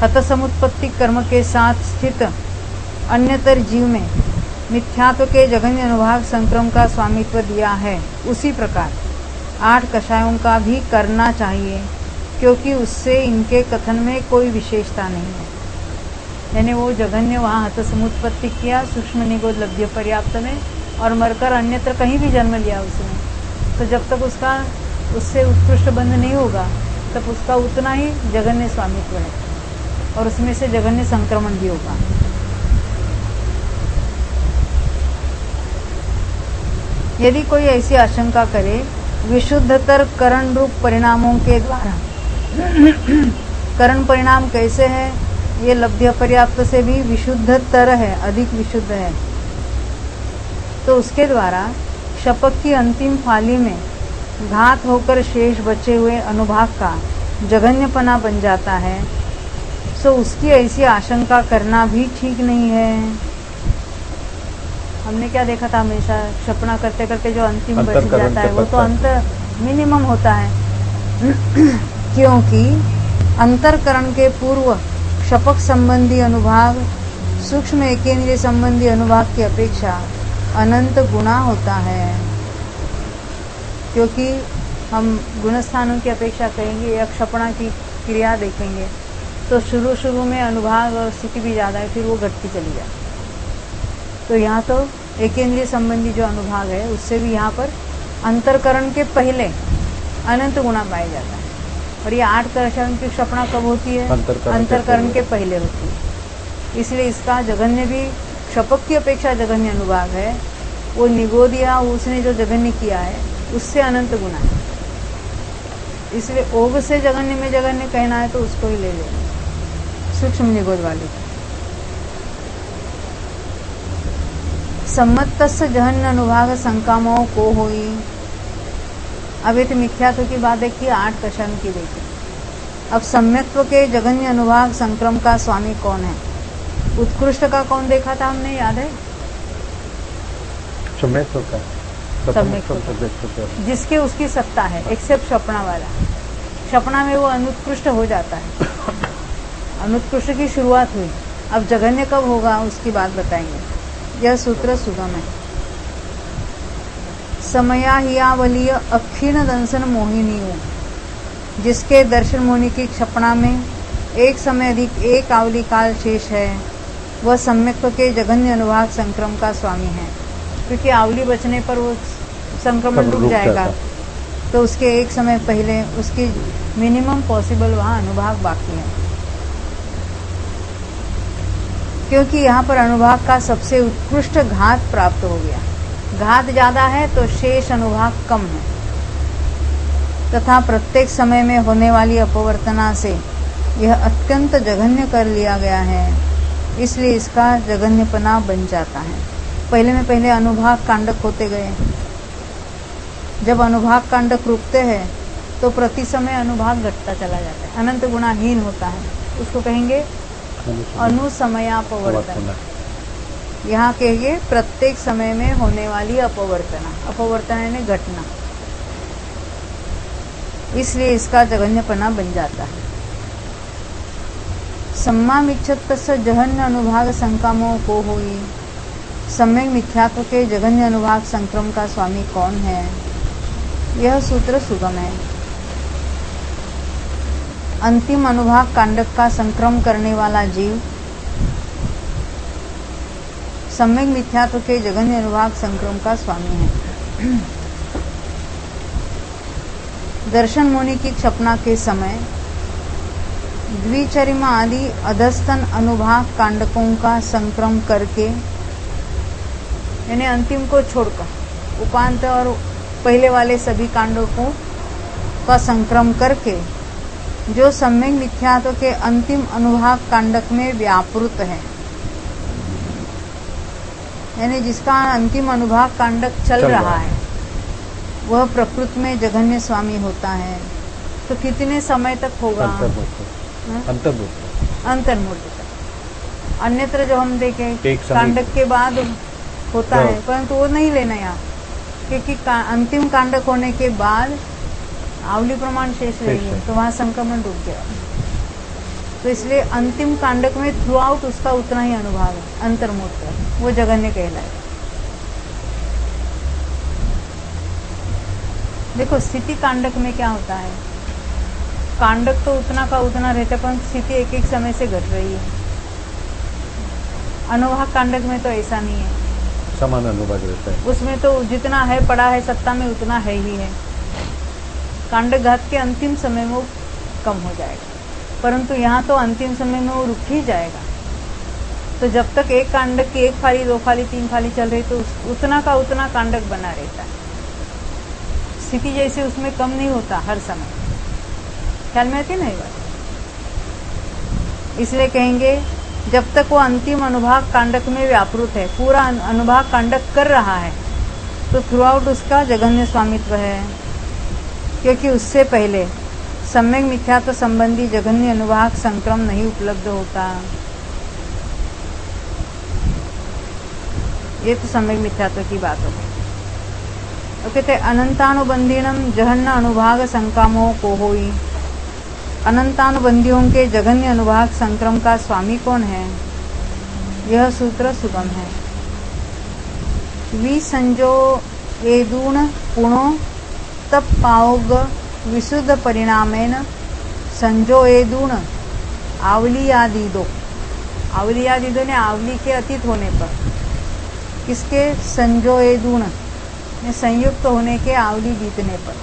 हत समुत्पत्ति कर्म के साथ स्थित अन्यतर जीव में मिथ्यात्व के जघन्य अनुभाग संक्रम का स्वामित्व दिया है, उसी प्रकार 8 कषायों का भी करना चाहिए, क्योंकि उससे इनके कथन में कोई विशेषता नहीं है। यानी वो जघन्य वहाँ हत समुत्पत्ति किया सूक्ष्म निगोध लब्ध्य पर्याप्त में, और मरकर अन्यत्र कहीं भी जन्म लिया उसने, तो जब तक उसका उससे उत्कृष्ट बंध नहीं होगा तब उसका उतना ही जघन्य स्वामित्व है, और उसमें से जघन्य संक्रमण भी होगा। यदि कोई ऐसी आशंका करे विशुद्धतर करण रूप परिणामों के द्वारा, करण परिणाम कैसे है? ये लब्ध्य पर्याप्त से भी विशुद्धतर है, अधिक विशुद्ध है, तो उसके द्वारा शपथ की अंतिम फाली में घात होकर शेष बचे हुए अनुभाग का जघन्यपना बन जाता है, सो उसकी ऐसी आशंका करना भी ठीक नहीं है। हमने क्या देखा था, हमेशा क्षपणा करते करते जो अंतिम बच जाता है वो तो अंतर मिनिमम होता है। क्योंकि अंतरकरण के पूर्व क्षपक संबंधी अनुभाग सूक्ष्म एकेंद्रिय संबंधी अनुभाग की अपेक्षा अनंत गुणा होता है। क्योंकि हम गुणस्थानों की अपेक्षा कहेंगे या क्षपणा की क्रिया देखेंगे तो शुरू में अनुभाग और स्थिति भी ज़्यादा है, फिर वो घटती चली जाए। तो यहाँ तो एकेंद्रिय संबंधी जो अनुभाग है उससे भी यहाँ पर अंतरकरण के पहले अनंत गुणा पाया जाता है। और ये 8 कषायों की क्षपणा कब होती है? अंतरकरण के पहले होती है। इसलिए इसका जघन्य भी क्षपक की अपेक्षा जघन्य अनुभाग है। वो निगोध या उसने जो जघन्य किया है उससे अनंत गुणा है। इसलिए ओग से जघन्य में जघन्य कहना है तो उसको ही ले लेना, सूक्ष्म निगोध वाले। सम्मतस्य जघन्य अनुभाग संकामो को होई। अब एक मिथ्यात्व की बात देखिए, 8 कषायों की देखिए। अब सम्यक्त्व के जघन्य अनुभाग संक्रम का स्वामी कौन है? उत्कृष्ट का कौन देखा था हमने, याद है? सम्यक्त्व का, जिसके उसकी सत्ता है, एक्सेप्ट क्षपणा वाला। क्षपणा में वो अनुत्कृष्ट हो जाता है, अनुत्कृष्ट की शुरुआत हुई। अब जघन्य कब होगा उसकी बात बताएंगे। यह सूत्र सुगम है। समयाहियावलीय अक्षीण दंसन मोहिनियों, जिसके दर्शन मोहिनी की क्षपणा में एक समय अधिक एक आवली काल शेष है, वह सम्यक्त्व के जघन्य अनुभाग संक्रम का स्वामी है। क्योंकि आवली बचने पर वो संक्रमण रुक जाएगा, तो उसके एक समय पहले उसकी मिनिमम पॉसिबल वहाँ अनुभाग बाकी है। क्योंकि यहाँ पर अनुभाग का सबसे उत्कृष्ट घात प्राप्त हो गया। घात ज्यादा है तो शेष अनुभाग कम है, तथा प्रत्येक समय में होने वाली अपवर्तना से यह अत्यंत जघन्य कर लिया गया है, इसलिए इसका जघन्यपना बन जाता है। पहले में पहले अनुभाग कांडक होते गए। जब अनुभाग कांडक रुकते हैं तो प्रति समय अनुभाग घटता चला जाता है, अनंत गुणाहीन होता है। उसको कहेंगे अनुसमयापवर्तना। यहाँ कहेंगे प्रत्येक समय में होने वाली अपवर्तना। अपवर्तना यानी घटना, इसलिए इसका जघन्यपना बन जाता है। सम्मामिच्छत जघन्य अनुभाग संकामों को होई। सम्यक मिथ्यात्व के जघन्य अनुभाग संक्रम का स्वामी कौन है? यह सूत्र सुगम है। अंतिम अनुभाग कांडक का संक्रम करने वाला जीव सम्यक मिथ्यात्व के जघन्य अनुभाग संक्रम का स्वामी है। दर्शन मोनि की क्षपना के समय द्विचरिमा आदि अधस्तन अनुभाग कांडकों का संक्रम करके, यानी अंतिम को छोड़कर उपांत और पहले वाले सभी कांडकों का संक्रम करके, जो सम्यक मिथ्यात्व के अंतिम अनुभाग कांडक में व्यापृत है, यानी जिसका अंतिम अनुभाग कांडक चल रहा है, वह प्रकृति में जघन्य स्वामी होता है। तो कितने समय तक होगा? अंतर्मूर्त तक। अन्यत्र जो हम देखें कांडक के बाद होता है, परंतु वो नहीं लेना यहाँ, क्योंकि अंतिम कांडक होने के बाद आवली प्रमाण शेष रहेगी, तो वहां संक्रमण रुक गया। तो इसलिए अंतिम कांडक में थ्रू आउट उसका उतना ही अनुभाग है, अंतर्मूर्त, वो जघन्य कहलाए। देखो स्थिति कांडक में क्या होता है, कांडक तो उतना का उतना रहता है, पर स्थिति एक एक समय से घट रही है। अनुभाग कांडक में तो ऐसा नहीं है, समान अनुभाग रहता है। उसमें तो जितना है पड़ा है सत्ता में उतना है ही है। कांडक घात के अंतिम समय में वो कम हो जाएगा, परंतु यहाँ तो अंतिम समय में वो रुक ही जाएगा। तो जब तक एक कांडक की एक फाली, दो फाली, तीन फाली चल रही, तो उतना का उतना कांडक बना रहता है। स्थिति जैसे उसमें कम नहीं होता हर समय। ख्याल में आती है ना ये बात? इसलिए कहेंगे जब तक वो अंतिम अनुभाग कांडक में व्यापृत है, पूरा अनुभाग कांडक कर रहा है, तो थ्रू आउट उसका जघन्य स्वामित्व है। क्योंकि उससे पहले सम्यक मिथ्यात्व संबंधी जघन्य अनुभाग संक्रम नहीं उपलब्ध होता। ये तो सम्यक मिथ्यात्व की बात हो गई। तो कहते अनंतानुबंधीनम जघन्य अनुभाग संकामो को होई। अनंतानुबंधियों के जघन्य अनुभाग संक्रम का स्वामी कौन है? यह सूत्र सुगम है। विसंजो एदूण पुणो तप पाओग विशुद्ध परिणामेन संजोएदूण आवलियादिदो। आवलियादिदो ने आवली के अतीत होने पर, किसके? संजोएदूण संयुक्त होने के आवली बीतने पर।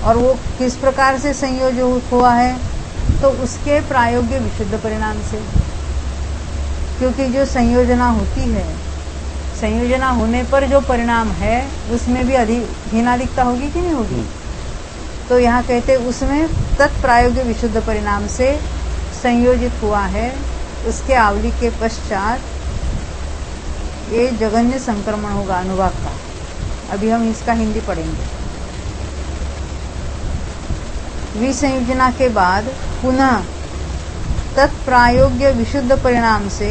और वो किस प्रकार से संयोजित हुआ है? तो उसके प्रायोग्य विशुद्ध परिणाम से। क्योंकि जो संयोजना होती है, संयोजना होने पर जो परिणाम है उसमें भी हीनादिकता होगी कि नहीं होगी? तो यहाँ कहते उसमें तत्प्रायोग्य विशुद्ध परिणाम से संयोजित हुआ है, उसके आवली के पश्चात ये जघन्य संक्रमण होगा अनुभाग का। अभी हम इसका हिंदी पढ़ेंगे। विसंयोजना के बाद पुनः तत्प्रायोग्य विशुद्ध परिणाम से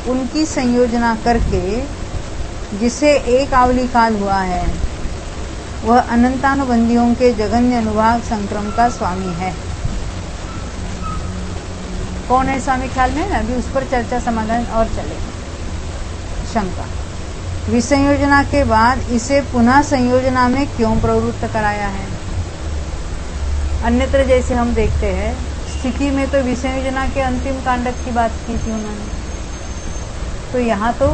उनकी संयोजना करके जिसे एक आवली काल हुआ है, वह अनंतानुबंधियों के जघन्य अनुभाग संक्रम का स्वामी है। कौन है स्वामी? ख्याल में अभी उस पर चर्चा समाधान और चलेगा। शंका विसंयोजना के बाद इसे पुनः संयोजना में क्यों प्रवृत्त कराया है? अन्यत्र जैसे हम देखते हैं स्थिति में तो विसंयोजना के अंतिम कांडक की बात की थी उन्होंने, तो यहाँ तो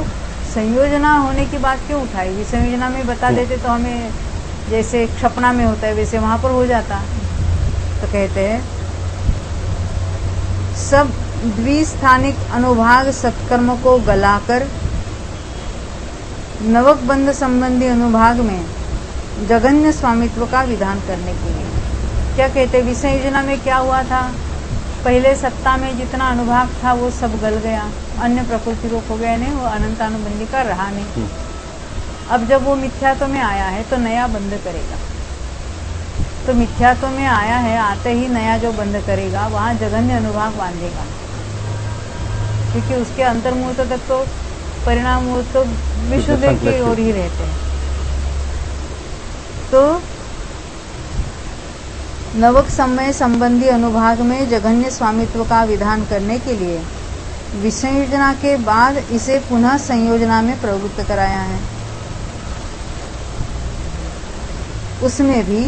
संयोजना होने की बात क्यों उठाई? विसंयोजना में बता देते तो हमें जैसे क्षपना में होता है वैसे वहां पर हो जाता। तो कहते हैं सब द्विस्थानिक अनुभाग सत्कर्म को गलाकर नवक बंध संबंधी अनुभाग में जगन्य स्वामित्व का विधान करने के लिए। क्या कहते? विसंयोजना में क्या हुआ था? पहले सत्ता में जितना अनुभाग था वो सब गल गया, अन्य प्रकृति रूप हो गया, नहीं वो अनंतानुबंधी का रहा नहीं। अब जब वो मिथ्यात्व में आया है तो नया बंध करेगा। तो मिथ्यात्व में आया है, आते ही नया जो बंध करेगा वहां जगन्य अनुभाग बांधेगा, क्योंकि उसके अंतर्मुहूर्त तक तो परिणाम तो विशुद्ध की ओर ही रहते हैं। तो नवक समय संबंधी अनुभाग में जगन्य स्वामित्व का विधान करने के लिए विसंयोजना के बाद इसे पुनः संयोजना में प्रवृत्त कराया है। उसमें भी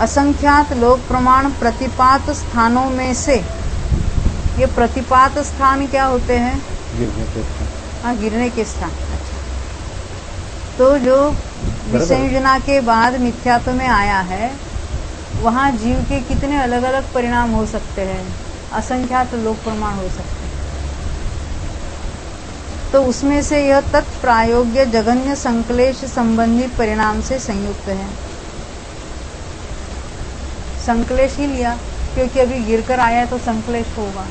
असंख्यात लोक प्रमाण प्रतिपात स्थानों में से, ये प्रतिपात स्थान क्या होते हैं? हाँ, गिरने के स्थान। तो जो विसंयोजना के बाद मिथ्यात्व में आया है वहां जीव के कितने अलग अलग परिणाम हो सकते हैं, असंख्यात लोक प्रमाण हो सकते हैं। तो उसमें से यह तत्प्रायोग्य जगन्य संक्लेश संबंधी परिणाम से संयुक्त है। संक्लेश ही लिया क्योंकि अभी गिरकर आया है तो संक्लेश होगा,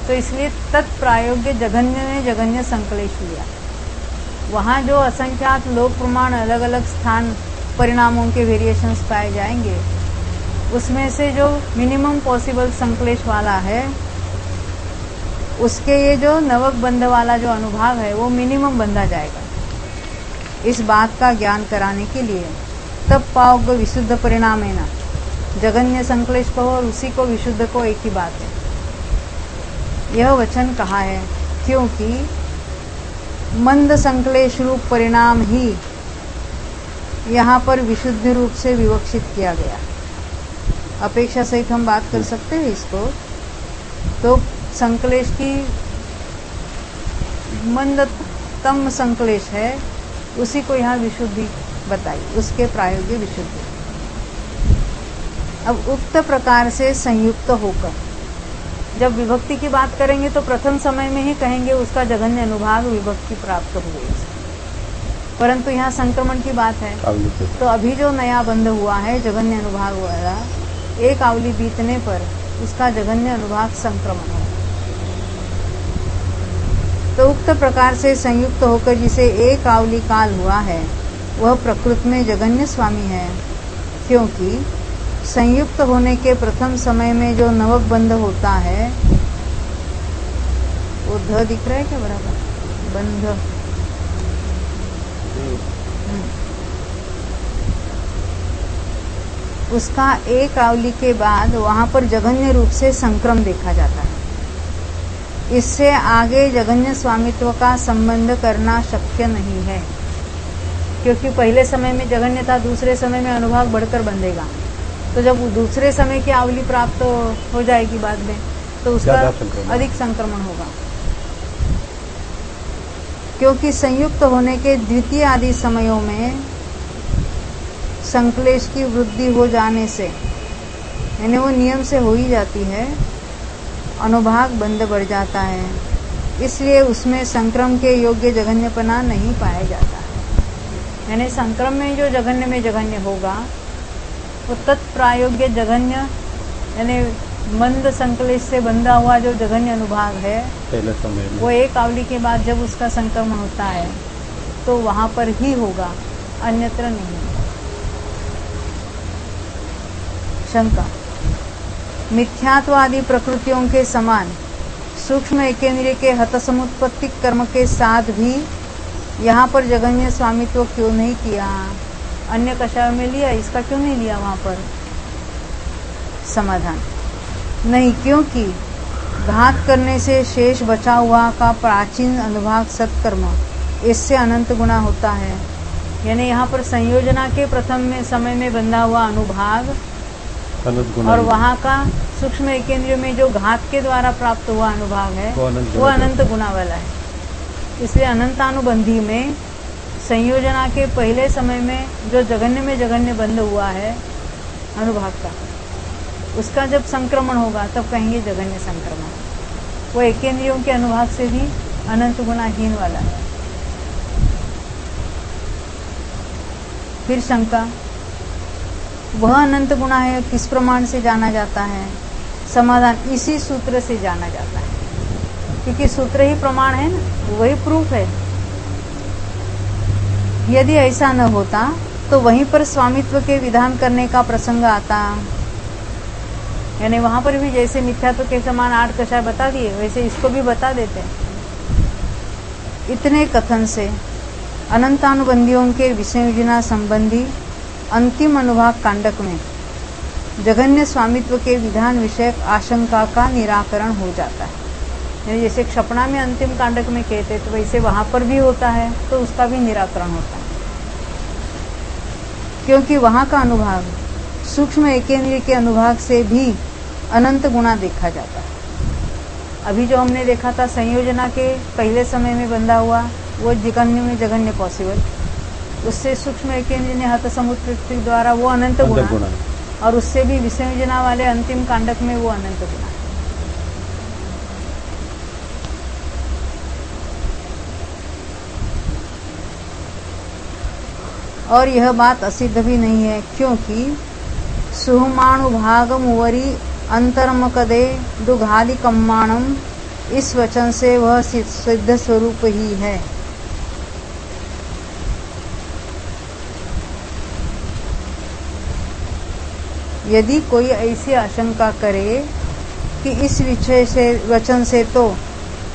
तो इसलिए तत्प्रायोग्य जगन्य ने जगन्य संक्लेश लिया। वहां जो असंख्यात लोक प्रमाण अलग अलग स्थान परिणामों के वेरिएशंस पाए जाएंगे, उसमें से जो मिनिमम पॉसिबल संक्लेश वाला है उसके ये जो नवक बंध वाला जो अनुभाग है वो मिनिमम बंधा जाएगा। इस बात का ज्ञान कराने के लिए तब पाओगे विशुद्ध परिणाम है ना, जगन्य संक्लेश कहो और उसी को विशुद्ध को एक ही बात है। यह वचन कहा है क्योंकि मंद संक्लेश रूप परिणाम ही यहाँ पर विशुद्ध रूप से विवक्षित किया गया। अपेक्षा सहित हम बात कर सकते हैं इसको। तो संक्लेश की मंदतम संक्लेश है, उसी को यहाँ विशुद्धि बताई, उसके प्रायोगिक विशुद्धि। अब उक्त प्रकार से संयुक्त होकर जब विभक्ति की बात करेंगे तो प्रथम समय में ही कहेंगे उसका जगन्य अनुभाग विभक्ति प्राप्त हुई, परंतु यहाँ संक्रमण की बात है। तो अभी जो नया बंध हुआ है जगन्य अनुभाग वाला, एक आवली बीतने पर उसका जगन्य अनुभाग संक्रमण हो। तो उक्त प्रकार से संयुक्त होकर जिसे एक आवली काल हुआ है वह प्रकृति में जगन्य स्वामी है, क्योंकि संयुक्त होने के प्रथम समय में जो नवक बंध होता है वो ध दिख रहा है क्या बराबर? बंध उसका एक आवली के बाद वहां पर जगन्य रूप से संक्रम देखा जाता है। इससे आगे जगन्य स्वामित्व का संबंध करना शक्य नहीं है, क्योंकि पहले समय में जगन्य था, दूसरे समय में अनुभाग बढ़कर बंधेगा। तो जब दूसरे समय की आवली प्राप्त हो जाएगी बाद में तो उसका अधिक संक्रमण होगा, क्योंकि संयुक्त होने के द्वितीय आदि समयों में संक्लेश की वृद्धि हो जाने से, यानी वो नियम से हो ही जाती है, अनुभाग बंध बढ़ जाता है, इसलिए उसमें संक्रम के योग्य जगन्यपना नहीं पाया जाता है। यानी संक्रम में जो जगन्य में जगन्य होगा वो तत्प्रायोग्य जगन्य, यानी मंद संक्लेश से बंधा हुआ जो जगन्य अनुभाग है पहले समय में, वो एक आवली के बाद जब उसका संक्रमण होता है तो वहां पर ही होगा, अन्यत्र नहीं। शंका, मिथ्यात्वादी प्रकृतियों के समान सूक्ष्म एकेंद्रिय के हतसमुत्पत्ति कर्म के साथ भी यहाँ पर जगन्य स्वामित्व क्यों नहीं किया? अन्य कषाय में लिया, इसका क्यों नहीं लिया वहां पर? समाधान, नहीं, क्योंकि घात करने से शेष बचा हुआ का प्राचीन अनुभाग सत्कर्म इससे अनंत गुना होता है। यानी यहाँ पर संयोजना के प्रथम में समय में बंधा हुआ अनुभाग अनंत गुना और वहाँ का सूक्ष्म एकेंद्रिय में जो घात के द्वारा प्राप्त हुआ अनुभाग है वो अनंत गुना वाला है। इसलिए अनंतानुबंधी में संयोजना के पहले समय में जो जघन्य में जघन्य बंध हुआ है अनुभाग का, उसका जब संक्रमण होगा तब कहेंगे जघन्य संक्रमण। वो एकेंद्रियों के अनुभाग से भी अनंत गुणाहीन वाला है। फिर शंका, वह अनंत गुणा है किस प्रमाण से जाना जाता है? समाधान, इसी सूत्र से जाना जाता है, क्योंकि सूत्र ही प्रमाण है ना, वही प्रूफ है। यदि ऐसा न होता तो वहीं पर स्वामित्व के विधान करने का प्रसंग आता। यानी वहां पर भी जैसे मिथ्यात्व के समान 8 कषाय बता दिए, वैसे इसको भी बता देते हैं। इतने कथन से अनंतानुबंधियों के विषयोजना संबंधी अंतिम अनुभाग कांडक में जघन्य स्वामित्व के विधान विषयक आशंका का निराकरण हो जाता है। यानी जैसे क्षपणा में अंतिम कांडक में कहते तो वैसे वहां पर भी होता है, तो उसका भी निराकरण होता है, क्योंकि वहां का अनुभाग सूक्ष्म एकेंद्रिय के अनुभाग से भी अनंत गुणा देखा जाता है। अभी जो हमने देखा था संयोजना के पहले समय में बंधा हुआ, वो जघन्य में जघन्य पॉसिबल, उससे सूक्ष्म एकेंद्रिय ने हत समुत्पत्ति द्वारा वो अनंत गुणा, और उससे भी विसंयोजना वाले अंतिम कांडक में वो अनंत गुणा। और यह बात असिद्ध भी नहीं है, क्योंकि सुहमाणुभागमुवरी अंतर्मकदे दुघालिकम्माणम, इस वचन से वह सिद्ध स्वरूप ही है। यदि कोई ऐसी आशंका करे कि इस विषय से वचन से तो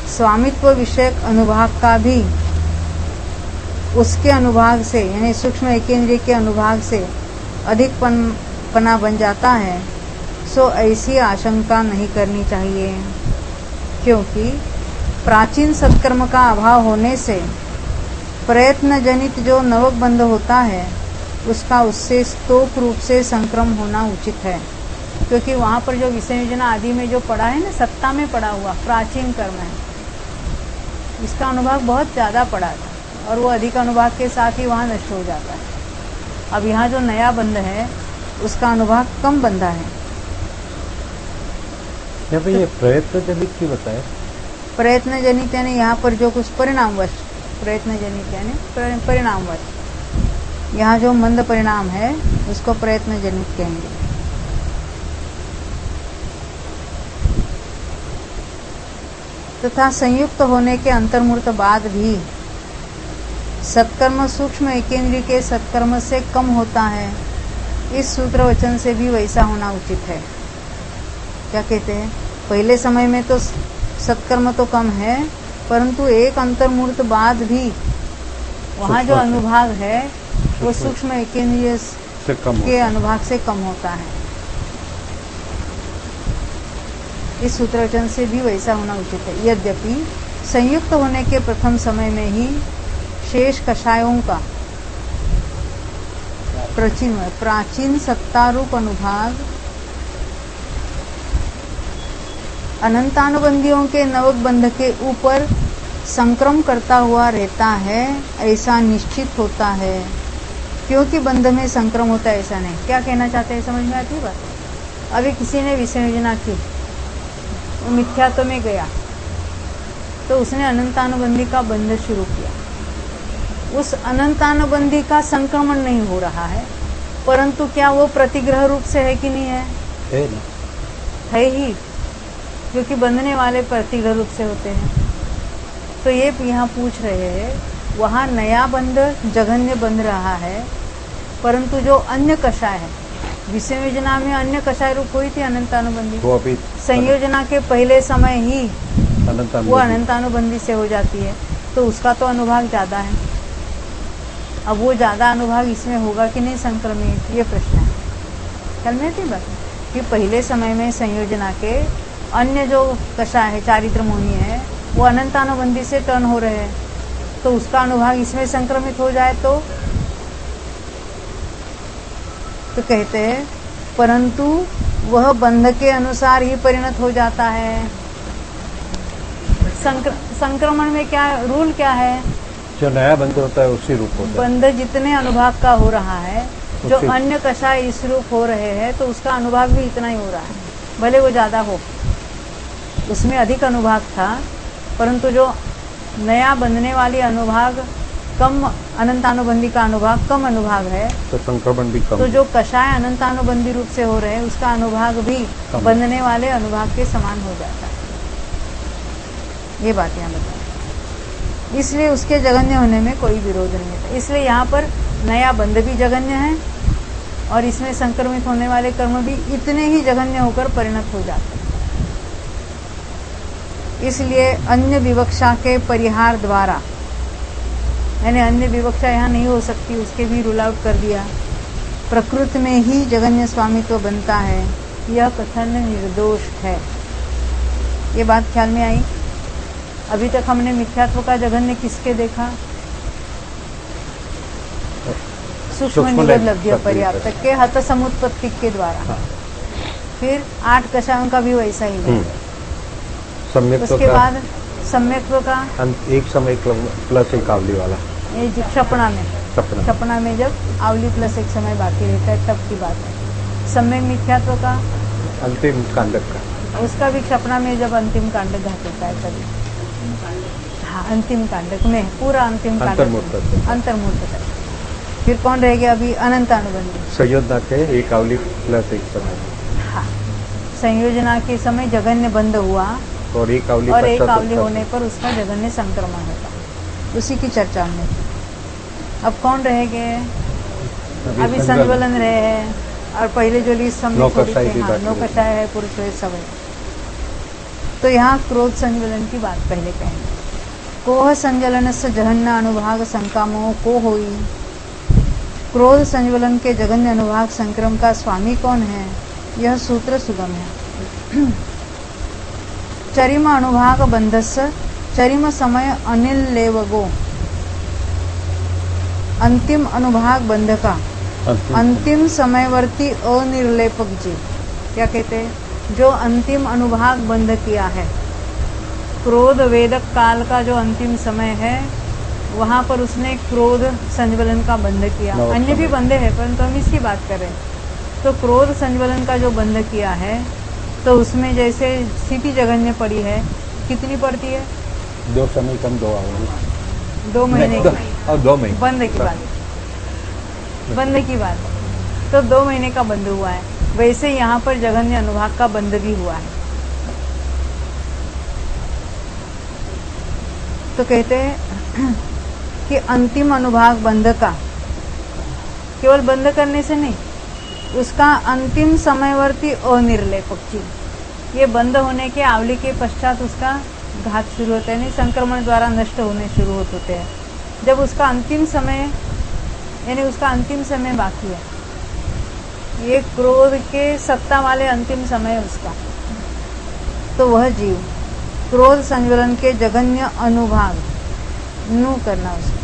स्वामित्व विषयक अनुभाग का भी उसके अनुभाग से यानी सूक्ष्म एकेंद्रिय के अनुभाग से अधिक पना बन जाता है, सो ऐसी आशंका नहीं करनी चाहिए, क्योंकि प्राचीन सत्कर्म का अभाव होने से प्रयत्न जनित जो नवक बंध होता है उसका उससे स्तोक रूप से संक्रम होना उचित है। क्योंकि वहाँ पर जो विसंयोजना आदि में जो पड़ा है ना, सत्ता में पड़ा हुआ प्राचीन कर्म है, इसका अनुभाग बहुत ज़्यादा पड़ा था और वो अधिक अनुभाग के साथ ही वहाँ नष्ट हो जाता है। अब यहाँ जो नया बंध है उसका अनुभाग कम बंधा है। ये प्रयत्न जनित क्यों बताया? प्रयत्न जनित यानी यहाँ पर जो कुछ परिणामवश, प्रयत्न जनित यानी परिणामवश, यहाँ जो मंद परिणाम है उसको प्रयत्न जनित कहेंगे। तथा संयुक्त होने के अंतर्मूर्त बाद भी सत्कर्म सूक्ष्म एकेंद्रिय के सत्कर्म से कम होता है, इस सूत्र वचन से भी वैसा होना उचित है। क्या कहते हैं? पहले समय में तो सत्कर्म तो कम है, परंतु एक अंतर्मूर्त बाद भी वहाँ जो अनुभाग है वो सूक्ष्म एकेंद्रिय के अनुभाग से कम होता है। इस सूत्र वचन से भी वैसा होना उचित है। यद्यपि संयुक्त होने के प्रथम समय में ही शेष कषायों का प्राचीन सत्तारूप अनुभाग अनंतानुबंधियों के नवक बंध के ऊपर संक्रम करता हुआ रहता है, ऐसा निश्चित होता है। क्योंकि बंध में संक्रम होता है ऐसा नहीं। क्या कहना चाहते हैं, समझ में आती है बात? अभी किसी ने विसंयोजना की, वो मिथ्यात्व में गया, तो उसने अनंतानुबंधी का बंध शुरू किया। उस अनंतानुबंधी का संक्रमण नहीं हो रहा है, परंतु क्या वो प्रतिग्रह रूप से है कि नहीं है? है ही, क्योंकि बंधने वाले प्रतिग्रह रूप से होते हैं। तो ये यहाँ पूछ रहे हैं, वहाँ नया बंध जघन्य बंध रहा है, परंतु जो अन्य कषाय है, विसंयोजना में अन्य कषाय रूप हुई थी अनंतानुबंधी, वो अभी संयोजना के पहले समय ही वो अनंतानुबंधी से हो जाती है, तो उसका तो अनुभाग ज़्यादा है। अब वो ज़्यादा अनुभाग इसमें होगा कि नहीं संक्रमित, ये प्रश्न है। कल में थी बात कि पहले समय में संयोजना के अन्य जो कषाय है, चारित्र मोहिनी है, वो अनंतानुबंधी से टर्न हो रहे हैं, तो उसका अनुभाग इसमें संक्रमित हो जाए तो कहते हैं परंतु वह बंध के अनुसार ही परिणत हो जाता है। संक्रमण में क्या रूल क्या है? जो नया बंध होता है उसी रूप होता है। बंध जितने अनुभाग का हो रहा है, जो अन्य कषाय इस रूप हो रहे हैं तो उसका अनुभाग भी इतना ही हो रहा है, भले वो ज्यादा हो। उसमें अधिक अनुभाग था, परंतु जो नया बंधने वाली अनुभाग कम, अनंतानुबंधी का अनुभाग कम अनुभाग है, तो संक्रमण भी कम। तो जो कषाय अनंतानुबंधी रूप से हो रहे हैं उसका अनुभाग भी बंधने वाले अनुभाग के समान हो जाता है। ये बात यहाँ बताएं। इसलिए उसके जघन्य होने में कोई विरोध नहीं है। इसलिए यहाँ पर नया बंध भी जघन्य है और इसमें संक्रमित होने वाले कर्म भी इतने ही जघन्य होकर परिणत हो जाते हैं। इसलिए अन्य विवक्षा के परिहार द्वारा, यानी अन्य विवक्षा यहाँ नहीं हो सकती, उसके भी रूल आउट कर दिया। प्रकृति में ही जघन्य स्वामित्व बनता है, यह कथन निर्दोष है। ये बात ख्याल में आई? अभी तक हमने मिथ्यात्व का जघन्य किसके देखा? सूक्ष्म निगद लब्ध्य पर्याप्त के हत समुत्पत्ति के द्वारा। फिर 8 कषायों का भी वैसा ही है। उसके बाद सम्यक्त्व का एक समय प्लस एक आवली वाला, ये क्षपणा में जब आवली प्लस एक समय बाकी रहता है तब की बात है। सम्यक मिथ्यात्व का अंतिम कांडक का, उसका भी क्षपणा में जब अंतिम कांडक घात होता है तभी। हाँ, अंतिम कांडक में पूरा अंतिम कांडक अंतर्मूर्त तक। फिर कौन रह गया अभी? अनंतानुबंधी संयोजना के एक आवली प्लस एक समय। हाँ, संयोजना के समय जघन्य बंध हुआ और एक आवली होने पर उसका जघन्य संक्रमण होता, उसी की चर्चा हमने की। अब कौन रह गए? अभी संज्वलन रहे हैं और पहले जो लिस्ट हमने नौ कषाय है, पुरुष है, सब है। तो यहाँ क्रोध संज्वलन की बात पहले कहेंगे। कोह संज्वलन से जघन्य अनुभाग संकामो को होई। क्रोध संज्वलन के जघन्य अनुभाग संक्रम का स्वामी कौन है? यह सूत्र सुगम है। चरिम अनुभाग बंधस्य चरिम समय अनिल लेवगो। अंतिम अनुभाग बंध का अंतिम समयवर्ती अनिर्लेपक जी क्या कहते हैं? जो अंतिम अनुभाग बंध किया है, क्रोध वेदक काल का जो अंतिम समय है, वहां पर उसने क्रोध संज्वलन का बंध किया। अन्य भी बंधे हैं परंतु हम इसकी बात कर रहे हैं। तो क्रोध संज्वलन का जो बंध किया है, तो उसमें जैसे स्थिति जघन्य पड़ी है, कितनी पड़ती है? 2 समय कम 2 आवली, 2 महीने की और 2 महीने बंद की बात, बंद की बात। तो 2 महीने का बंद हुआ है। वैसे यहाँ पर जघन्य अनुभाग का बंद भी हुआ है। तो कहते हैं कि अंतिम अनुभाग बंध का केवल बंद करने से नहीं, उसका अंतिम समयवर्ती अनिर्लेपक चीज, ये बंद होने के आवली के पश्चात उसका घात शुरू होता है, नहीं संक्रमण द्वारा नष्ट होने शुरू होते हैं। जब उसका अंतिम समय, यानी उसका अंतिम समय बाकी है, ये क्रोध के सत्ता वाले अंतिम समय उसका, तो वह जीव क्रोध संज्वलन के जघन्य अनुभाग नु करना उसका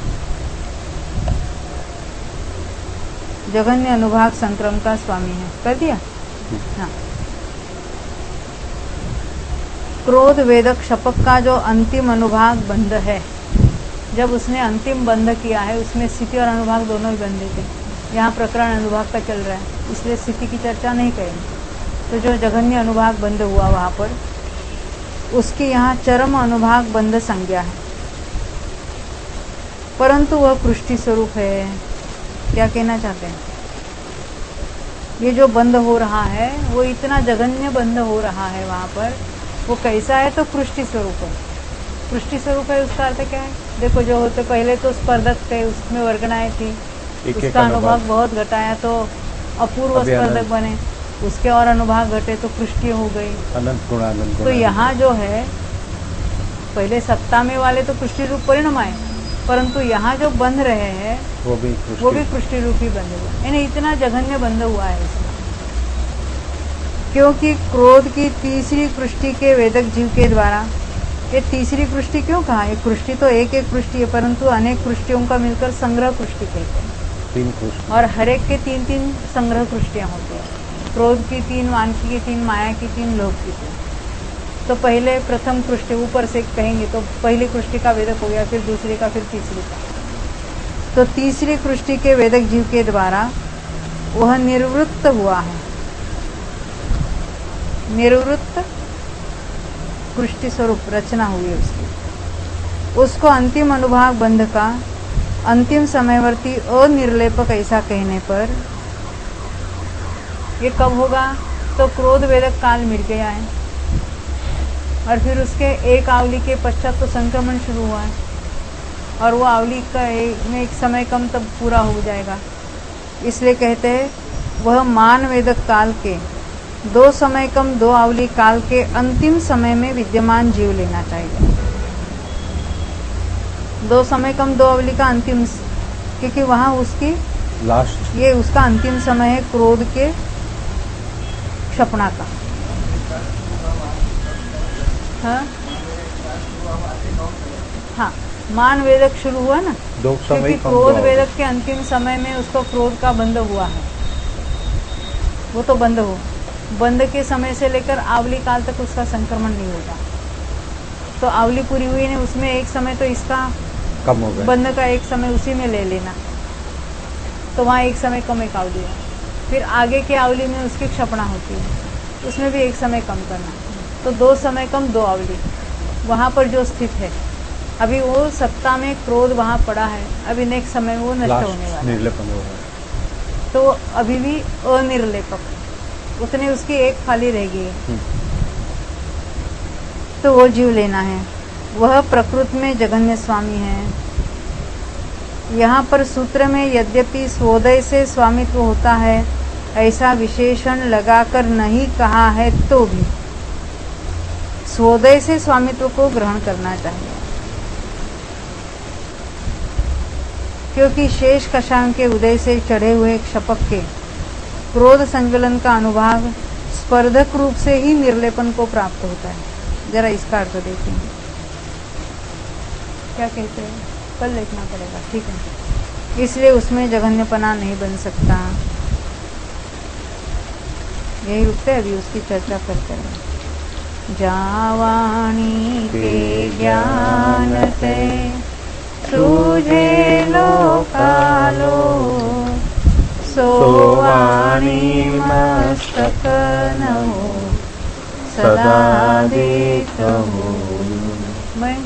जघन्य अनुभाग संक्रम का स्वामी है। कर दिया? हाँ। क्रोध वेदक शपक का जो अंतिम अनुभाग बंध है, जब उसने अंतिम बंध किया है, उसमें स्थिति और अनुभाग दोनों ही बंधे थे। यहाँ प्रकरण अनुभाग का चल रहा है, इसलिए स्थिति की चर्चा नहीं करेंगे। तो जो जघन्य अनुभाग बंध हुआ वहाँ पर, उसकी यहाँ चरम अनुभाग बंध संज्ञा है, परंतु वह पृष्ठि स्वरूप है। क्या कहना चाहते हैं? ये जो बंध हो रहा है वो इतना जघन्य बंध हो रहा है वहाँ पर, वो कैसा है? तो पृष्ठि स्वरूप है। पृष्ठि स्वरूप है उसका अर्थ क्या है? देखो, जो होते पहले तो स्पर्धक थे, उसमें वर्गणाएं थी, उसका अनुभाग बहुत घटाया तो अपूर्व स्पर्धक बने, उसके और अनुभाग घटे तो पृष्ठि हो गई, अनंत गुण अनंत गुण। तो यहाँ जो है पहले सत्ता में वाले तो पृष्ठि रूप परिणाम आए, परंतु यहाँ जो बंध रहे हैं वो भी पृष्ठि रूप ही बंध हुआ, यानी इतना जघन्य बंध हुआ है इसमें। क्योंकि क्रोध की तीसरी पृष्ठि के वेदक जीव के द्वारा ये तीसरी कृष्टि क्यों कहा? ये कृष्टि तो एक एक कृष्टि है, परंतु अनेक कृष्टियों का मिलकर संग्रह कृष्टि कहते हैं। 3 कृष्ण और हर एक के 3-3 संग्रह कृष्टियाँ होती हैं। क्रोध की 3, वांकी की 3, माया की 3, लोभ की 3। तो पहले प्रथम कृष्टि ऊपर से कहेंगे तो पहली कृष्टि का वेदक हो गया, फिर दूसरी का, फिर तीसरी का। तो तीसरी कृष्टि के वेदक जीव के द्वारा वह निवृत्त हुआ है। निवृत्त कृष्टि स्वरूप रचना हुई है उसकी। उसको अंतिम अनुभाग बंध का अंतिम समयवर्ती अनिर्लेपक ऐसा कहने पर ये कब होगा? तो क्रोध वेदक काल मिट गया है और फिर उसके एक आवली के पश्चात तो संक्रमण शुरू हुआ है और वो आवली का एक समय कम तब पूरा हो जाएगा। इसलिए कहते हैं वह मान वेदक काल के 2 समय कम 2 आवली काल के अंतिम समय में विद्यमान जीव लेना चाहिए। 2 समय कम 2 आवली का अंतिम, क्योंकि वहाँ उसकी लास्ट ये उसका अंतिम समय है क्रोध के क्षपणा का। हाँ, मान वेदक शुरू हुआ ना, 2 समय क्योंकि कम क्रोध 2 वेदक के अंतिम समय में उसको क्रोध का बंध हुआ है। वो तो बंध हो, बंध के समय से लेकर आवली काल तक उसका संक्रमण नहीं होगा। तो आवली पूरी हुई ने उसमें एक समय तो इसका कम हो गया, बंध का एक समय उसी में ले लेना, तो वहाँ एक समय कम एक आवली है। फिर आगे के आवली में उसकी क्षपणा होती है, उसमें भी एक समय कम करना। तो 2 समय कम 2 आवली वहाँ पर जो स्थित है, अभी वो सत्ता में क्रोध वहाँ पड़ा है, अभी नेक्स्ट समय वो नष्ट होने वाला है। निर्लेपन हो रहा है। तो अभी भी अनिर्लेपक, उतने उसकी एक खाली रह गई है, तो वो जीव लेना है। वह प्रकृति में जगन्य स्वामी है। यहाँ पर सूत्र में यद्यपि स्वोदय से स्वामित्व होता है ऐसा विशेषण लगाकर नहीं कहा है, तो भी स्वोदय से स्वामित्व को ग्रहण करना चाहिए, क्योंकि शेष कषाण के उदय से चढ़े हुए क्षपक के क्रोध संज्वलन का अनुभाग स्पर्धक रूप से ही निर्लेपन को प्राप्त होता है। जरा इसका अर्थ देखेंगे, क्या कहते हैं, कल लिखना पड़ेगा, ठीक है। इसलिए उसमें जघन्यपना नहीं बन सकता। यही रुकते हैं, अभी उसकी चर्चा करते हैं। जावाणी के ज्ञान से सूझे लोकालो, सोवाणी मस्तक न हो सदा देत हो। मैं